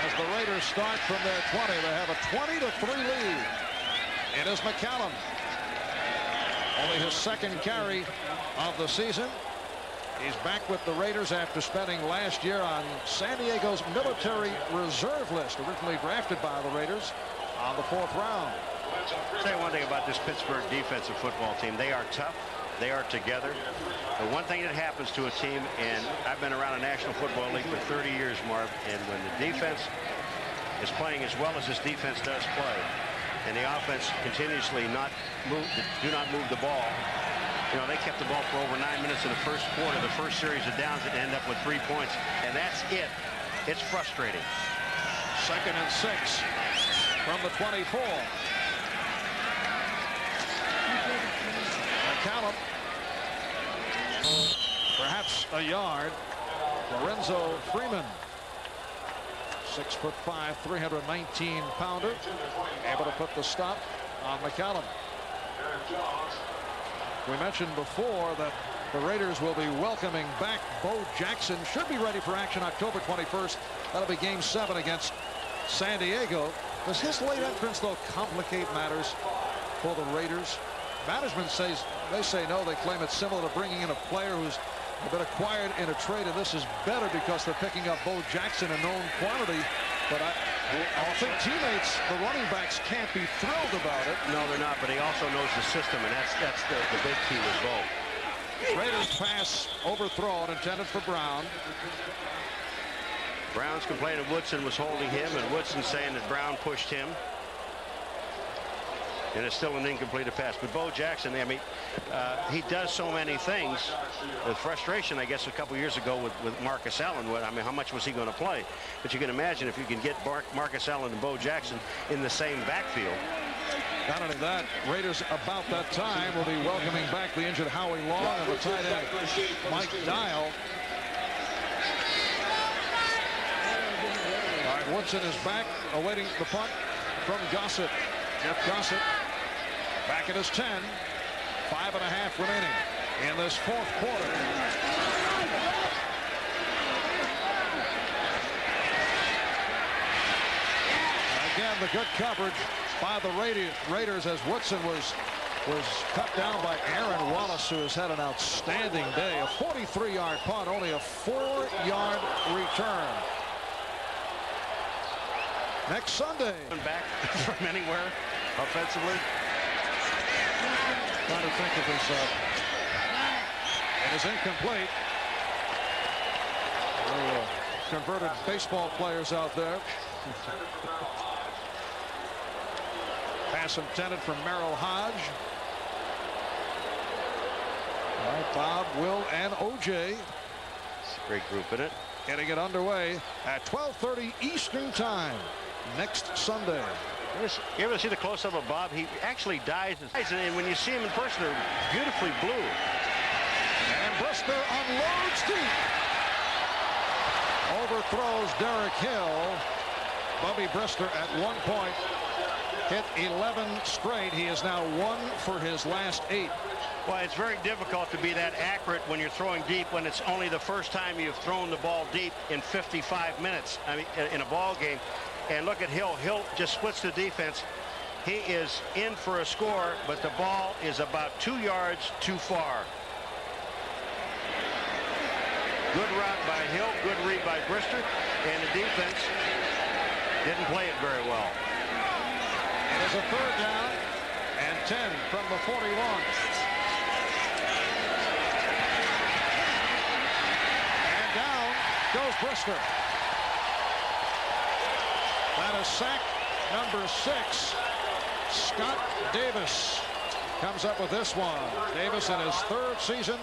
As the Raiders start from their 20, they have a 20-3 lead. It is McCallum. Only his 2nd carry of the season. He's back with the Raiders after spending last year on San Diego's military reserve list, originally drafted by the Raiders on the 4th round. I'll tell you one thing about this Pittsburgh defensive football team. They are tough. They are together. The one thing that happens to a team, and I've been around a National Football League for 30 years, Marv, and when the defense is playing as well as this defense does play, and the offense continuously do not move the ball. You know, they kept the ball for over 9 minutes in the first quarter. The first series of downs that end up with 3 points, and that's it. It's frustrating. 2nd and 6 from the 24. McCallum, perhaps a yard. Lorenzo Freeman, 6'5", 319-pounder, able to put the stop on McCallum. We mentioned before that the Raiders will be welcoming back Bo Jackson. Should be ready for action October 21st. That'll be Game 7 against San Diego. Does his late entrance, though, complicate matters for the Raiders? Management says, they say no. They claim it's similar to bringing in a player who's been acquired in a trade, and this is better because they're picking up Bo Jackson, a known quantity. But I think teammates, the running backs, can't be thrilled about it. No, they're not, but he also knows the system, and that's the big key with Bo. Raiders pass overthrown, intended for Brown. Brown's complaining Woodson was holding him, and Woodson saying that Brown pushed him. And it's still an incomplete pass. But Bo Jackson, I mean, he does so many things. With frustration, I guess, a couple years ago with Marcus Allen. I mean, how much was he going to play? But you can imagine if you can get Marcus Allen and Bo Jackson in the same backfield. Not only that, Raiders about that time will be welcoming back the injured Howie Long and the tight end Mike Dial. All right, Woodson is back, awaiting the punt from Gossett. Jeff Gossett back at his 10. 5.5 remaining in this fourth quarter. Again, the good coverage by the Raiders as Woodson was cut down by Aaron Wallace, who has had an outstanding day. A 43-yard punt, only a 4-yard return. Next Sunday. Back from anywhere offensively. Trying to think of his it is incomplete. Converted baseball players out there. Pass intended for Merrill Hodge. All right, Bob, Will, and O.J. It's a great group in it. Getting it underway at 12:30 Eastern Time next Sunday. You ever see the close-up of Bob? He actually dies. And when you see him in person, they're beautifully blue. And Brister unloads deep. Overthrows Derek Hill. Bubby Brister at one point hit 11 straight. He is now 1 for his last 8. Well, it's very difficult to be that accurate when you're throwing deep when it's only the first time you've thrown the ball deep in 55 minutes. I mean, in a ball game. And look at Hill. Hill just splits the defense. He is in for a score, but the ball is about 2 yards too far. Good route by Hill, good read by Brister, and the defense didn't play it very well. It is a 3rd down and 10 from the 41. And down goes Brister. That is sack number 6. Scott Davis comes up with this one. Davis in his 3rd season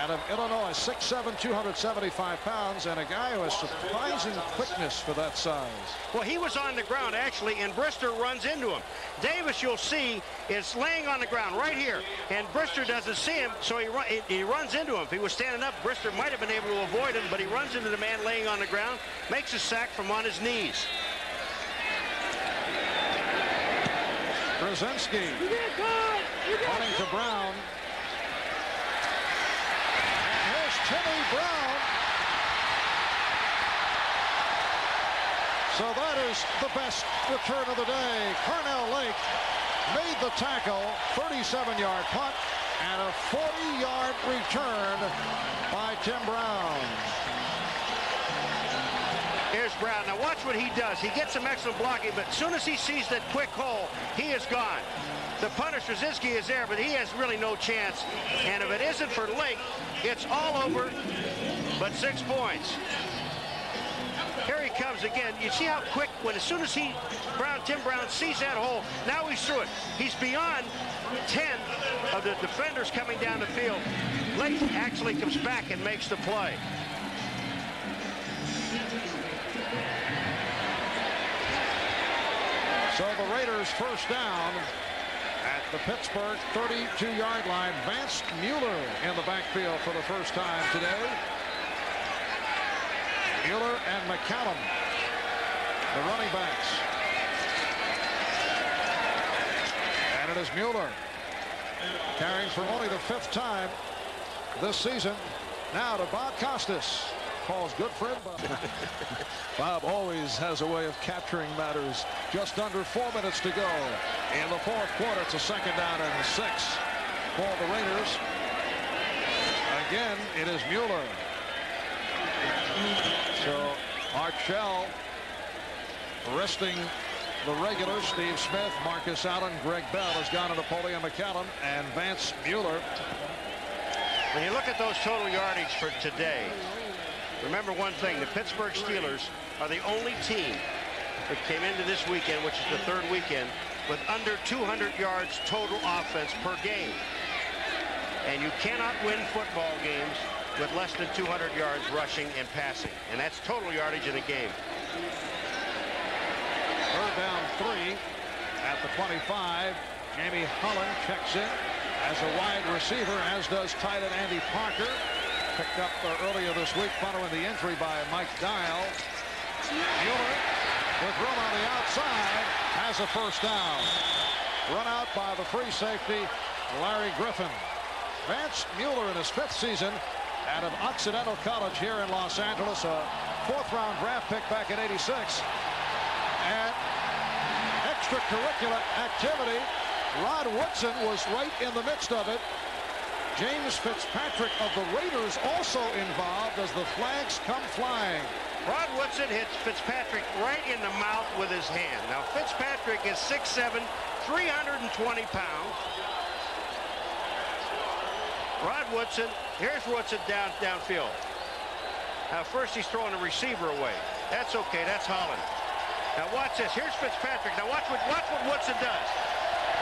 out of Illinois, 6'7", 275 pounds, and a guy who has surprising quickness for that size. Well, he was on the ground, actually, and Brister runs into him. Davis, you'll see, is laying on the ground right here, and Brister doesn't see him, so he runs into him. If he was standing up, Brister might have been able to avoid him, but he runs into the man laying on the ground, makes a sack from on his knees. Brzezinski running to Brown. And here's Timmy Brown. So that is the best return of the day. Carnell Lake made the tackle, 37-yard punt, and a 40-yard return by Tim Brown. Here's Brown. Now watch what he does. He gets some excellent blocking, but as soon as he sees that quick hole, he is gone. The punter, Brzezinski, is there, but he has really no chance. And if it isn't for Lake, it's all over but 6 points. Here he comes again. You see how quick, when as soon as Tim Brown sees that hole, now he's through it. He's beyond 10 of the defenders coming down the field. Lake actually comes back and makes the play. So the Raiders first down at the Pittsburgh 32-yard line. Vance Mueller in the backfield for the first time today. Mueller and McCallum, the running backs. And it is Mueller carrying for only the 5th time this season. Now to Bob Costas. Paul's good friend, Bob. Bob always has a way of capturing matters. Just under 4 minutes to go in the 4th quarter. It's a 2nd down and 6 for the Raiders. Again, it is Mueller. So Art Shell resting the regulars. Steve Smith, Marcus Allen, Greg Bell has gone to Napoleon McCallum and Vance Mueller. When you look at those total yardage for today, remember one thing, the Pittsburgh Steelers are the only team that came into this weekend, which is the 3rd weekend, with under 200 yards total offense per game. And you cannot win football games with less than 200 yards rushing and passing. And that's total yardage in a game. Third down 3 at the 25. Jamie Holland checks in as a wide receiver, as does tight end Andy Parker. Picked up earlier this week following the injury by Mike Dial. Mueller with room on the outside has a first down. Run out by the free safety, Larry Griffin. Vance Mueller in his 5th season out of Occidental College here in Los Angeles, a 4th-round draft pick back in '86. And extracurricular activity, Rod Woodson was right in the midst of it. James Fitzpatrick of the Raiders also involved as the flags come flying. Rod Woodson hits Fitzpatrick right in the mouth with his hand. Now Fitzpatrick is 6'7", 320 pounds. Rod Woodson, here's Woodson downfield. Now first he's throwing a receiver away. That's okay, that's Holland. Now watch this, here's Fitzpatrick. Now watch what Woodson does.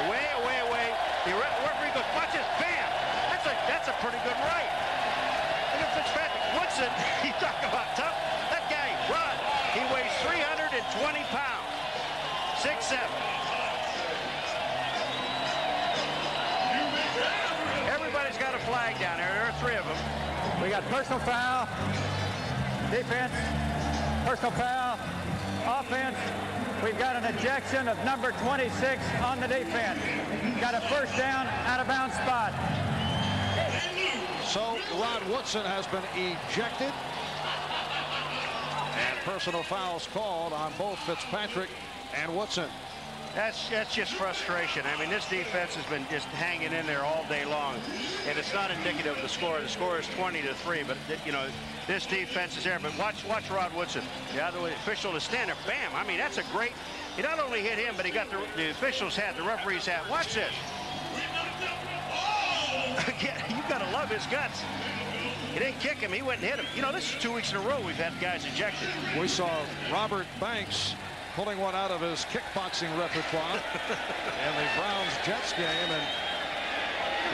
Away, away, away. The referee goes, watch this, bam! That's a pretty good right. Look at Fitzpatrick. Woodson, you talk about tough. That guy, Rod, he weighs 320 pounds. 6'7". Everybody's got a flag down there. There are 3 of them. We got personal foul, defense, personal foul, offense. We've got an ejection of number 26 on the defense. Got a first down, out of bounds spot. So Rod Woodson has been ejected. And personal fouls called on both Fitzpatrick and Woodson. That's just frustration. I mean, this defense has been just hanging in there all day long, and it's not indicative of the score. The score is 20-3, but you know, this defense is there. But watch Rod Woodson. The other official to stand there, bam! I mean, that's a great. He not only hit him, but he got the official's hat, the referee's hat. Watch this. You've got to love his guts. He didn't kick him. He went and hit him. You know, this is 2 weeks in a row we've had guys ejected. We saw Robert Banks pulling one out of his kickboxing repertoire in the Browns-Jets game. And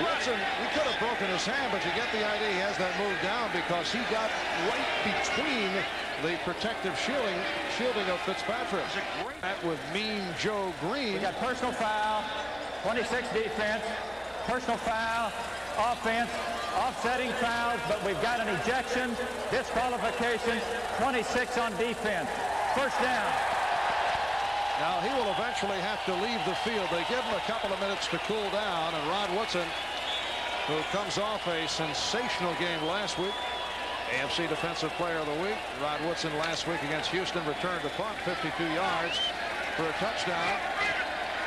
Woodson, he could have broken his hand, but you get the idea he has that move down because he got right between the protective shielding of Fitzpatrick. That with Mean Joe Green. We got personal foul, 26 defense, personal foul, offense, offsetting fouls, but we've got an ejection, disqualification, 26 on defense. First down. Now he will eventually have to leave the field. They give him a couple of minutes to cool down, and Rod Woodson, who comes off a sensational game last week, AFC Defensive Player of the Week. Rod Woodson last week against Houston returned to punt 52 yards for a touchdown.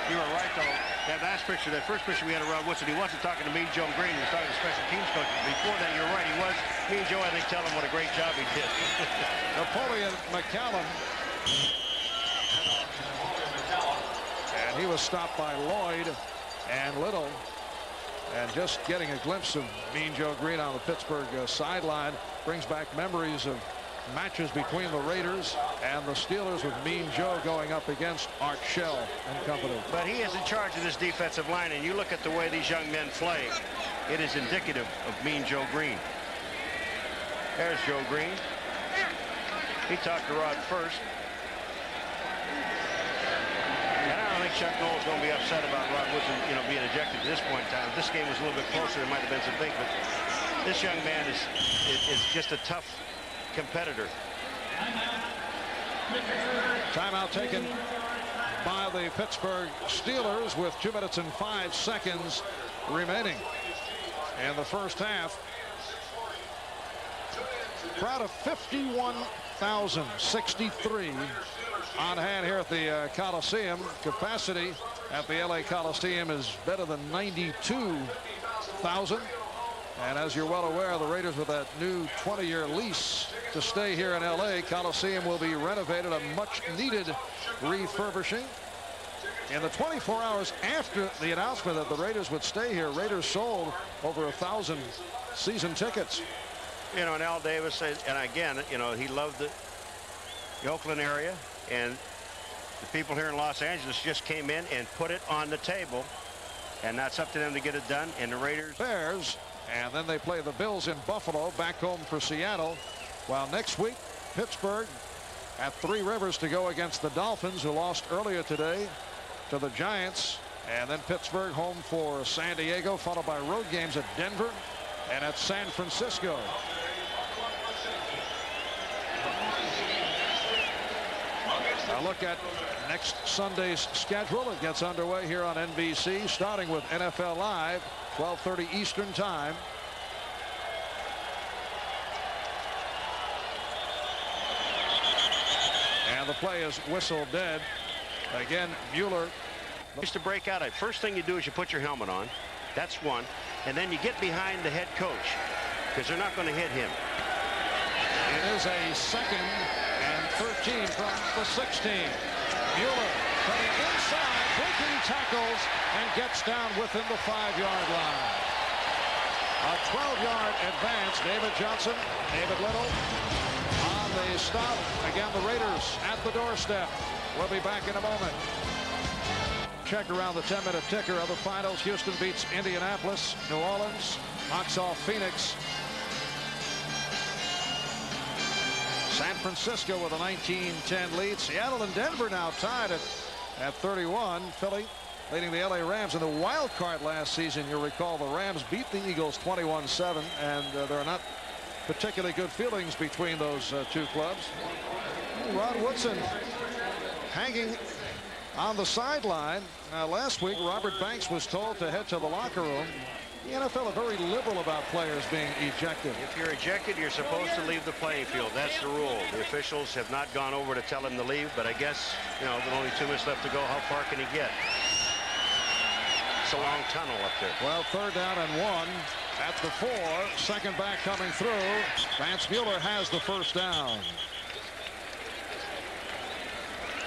You were right, though. That last picture, that first picture we had of Rod Woodson, he wasn't talking to Mean Joe Green. He was talking to special teams coach. Before that, you're right, he was. Mean Joe, I think, tell him what a great job he did. Napoleon McCallum. And he was stopped by Lloyd and Little. And just getting a glimpse of Mean Joe Green on the Pittsburgh sideline brings back memories of matches between the Raiders and the Steelers, with Mean Joe going up against Art Shell and company. But he is in charge of this defensive line, and you look at the way these young men play, it is indicative of Mean Joe Green. There's Joe Green. He talked to Rod first. And I don't think Chuck Noll is going to be upset about Rod Woodson, you know, being ejected at this point in time. If this game was a little bit closer, there might have been some things, but this young man is just a tough competitor. Timeout taken by the Pittsburgh Steelers with 2 minutes and 5 seconds remaining in the first half. Crowd of 51,063 on hand here at the Coliseum. Capacity at the LA Coliseum is better than 92,000. And as you're well aware, the Raiders, with that new 20-year lease to stay here in LA, Coliseum will be renovated, a much needed refurbishing. In the 24 hours after the announcement that the Raiders would stay here, Raiders sold over 1,000 season tickets. You know, and Al Davis, and again, you know, he loved the Oakland area, and The people here in Los Angeles just came in and put it on the table, and that's up to them to get it done. And the Raiders. Bears, and then they play the Bills in Buffalo, back home for Seattle. While next week, Pittsburgh at Three Rivers to go against the Dolphins, who lost earlier today to the Giants. And then Pittsburgh home for San Diego, followed by road games at Denver and at San Francisco. A look at next Sunday's schedule. It gets underway here on NBC, starting with NFL Live, 12:30 Eastern Time. And the play is whistle dead. Again, Mueller Used to break out. First thing you do is you put your helmet on. That's one. And then you get behind the head coach, because they're not going to hit him. It is a 2nd and 13 from the 16. Mueller coming inside, breaking tackles, and gets down within the 5-yard line. A 12-yard advance. David Johnson, David Little on the stop. Again, the Raiders at the doorstep. We'll be back in a moment. Check around the 10-minute ticker of the finals. Houston beats Indianapolis. New Orleans knocks off Phoenix. San Francisco with a 19-10 lead. Seattle and Denver now tied at 31. Philly leading the LA Rams in the wild card last season. You'll recall the Rams beat the Eagles 21-7, and there are not particularly good feelings between those two clubs. Rod Woodson hanging on the sideline. Last week, Robert Banks was told to head to the locker room. The NFL are very liberal about players being ejected. If you're ejected, you're supposed to leave the playing field. That's the rule. The officials have not gone over to tell him to leave, but I guess, you know, with only 2 minutes left to go, how far can he get? It's a long tunnel up there. Well, 3rd down and 1 at the 4. Second back coming through. Vance Mueller has the first down.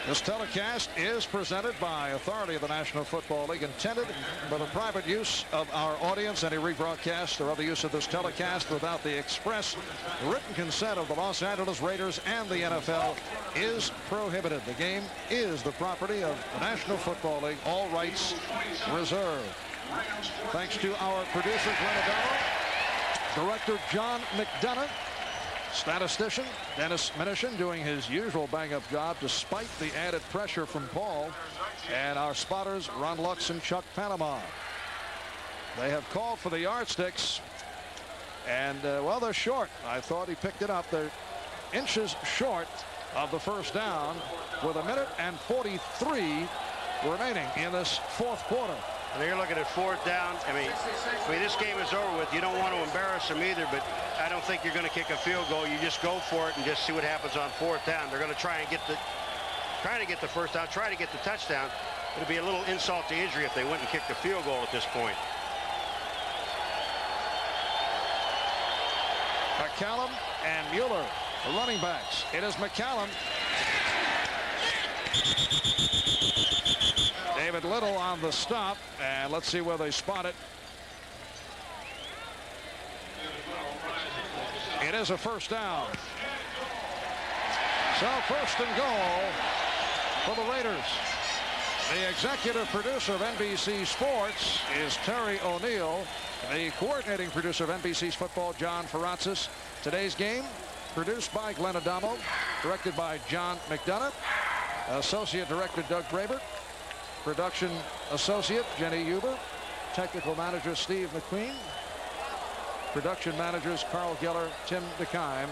This telecast is presented by authority of the National Football League, intended for the private use of our audience. Any rebroadcast or other use of this telecast without the express written consent of the Los Angeles Raiders and the NFL is prohibited. The game is the property of the National Football League. All rights reserved. Thanks to our producer, Glenn Adamo, director John McDonough, statistician Dennis Minishin doing his usual bang-up job despite the added pressure from Paul, and our spotters Ron Lux and Chuck Panama. They have called for the yardsticks, and well, they're short. I thought he picked it up. They're inches short of the first down with 1:43 remaining in this 4th quarter. And you're looking at 4th down. I mean, this game is over with. You don't want to embarrass them either, but I don't think you're going to kick a field goal. You just go for it and just see what happens on 4th down. They're going to try and get the first down, try to get the touchdown. It'll be a little insult to injury if they went and kicked the field goal at this point. McCallum and Mueller, the running backs. It is McCallum. David Little on the stop, and let's see where they spot it. It is a first down. So 1st and goal for the Raiders. The executive producer of NBC Sports is Terry O'Neill. The coordinating producer of NBC's football, John Ferratzis. Today's game produced by Glenn Adamo, directed by John McDonough, associate director Doug Brabert, production associate Jenny Huber, technical manager Steve McQueen, production managers Carl Geller, Tim DeKime,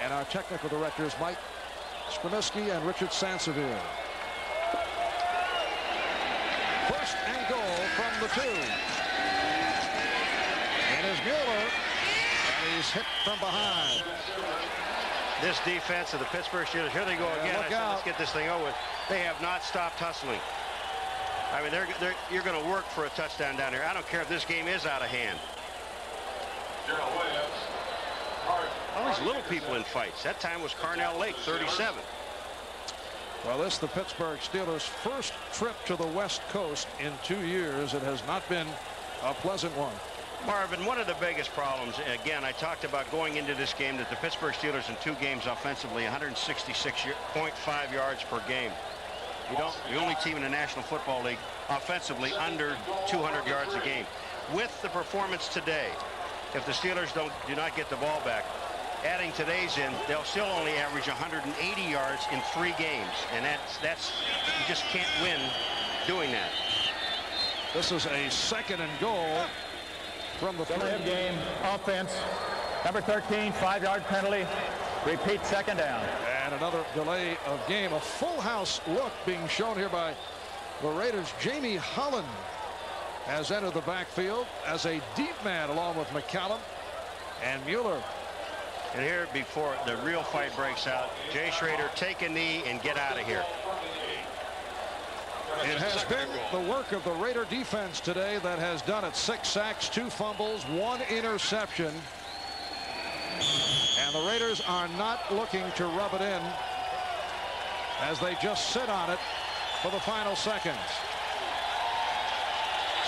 and our technical directors Mike Skrimiski and Richard Sansevere. 1st and goal from the 2. It is Mueller, and he's hit from behind. This defense of the Pittsburgh Steelers, here they go again. I said, let's get this thing over with. They have not stopped hustling. I mean, you're going to work for a touchdown down here. I don't care if this game is out of hand. All these little people in fights. That time was Carnell Lake, 37. Well, this is the Pittsburgh Steelers' first trip to the West Coast in 2 years. It has not been a pleasant one. Marvin, one of the biggest problems, again, I talked about going into this game that the Pittsburgh Steelers in 2 games offensively, 166.5 yards per game. The only team in the National Football League offensively under 200 yards a game. With the performance today, if the Steelers do not get the ball back, adding today's in, they'll still only average 180 yards in 3 games, and that's you just can't win doing that. This is a 2nd and goal from the Delay of game, offense, number 13, 5-yard penalty. Repeat, 2nd down. And another delay of game. A full house look being shown here by the Raiders. Jamie Holland has entered the backfield as a deep man along with McCallum and Mueller. And here, before the real fight breaks out, Jay Schroeder, take a knee and get out of here. It has been the work of the Raider defense today that has done it. 6 sacks, 2 fumbles, 1 interception. And the Raiders are not looking to rub it in as they just sit on it for the final seconds.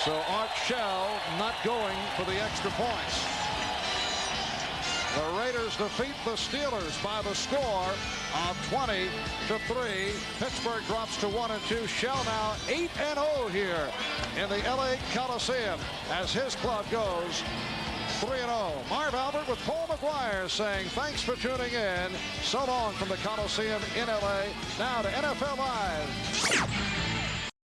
So Art Shell not going for the extra points. The Raiders defeat the Steelers by the score of 20-3. Pittsburgh drops to 1-2. Shell now 8-0 here in the LA Coliseum as his club goes 3-0. Marv Albert with Paul McGuire saying thanks for tuning in. So long from the Coliseum in LA. Now to NFL Live.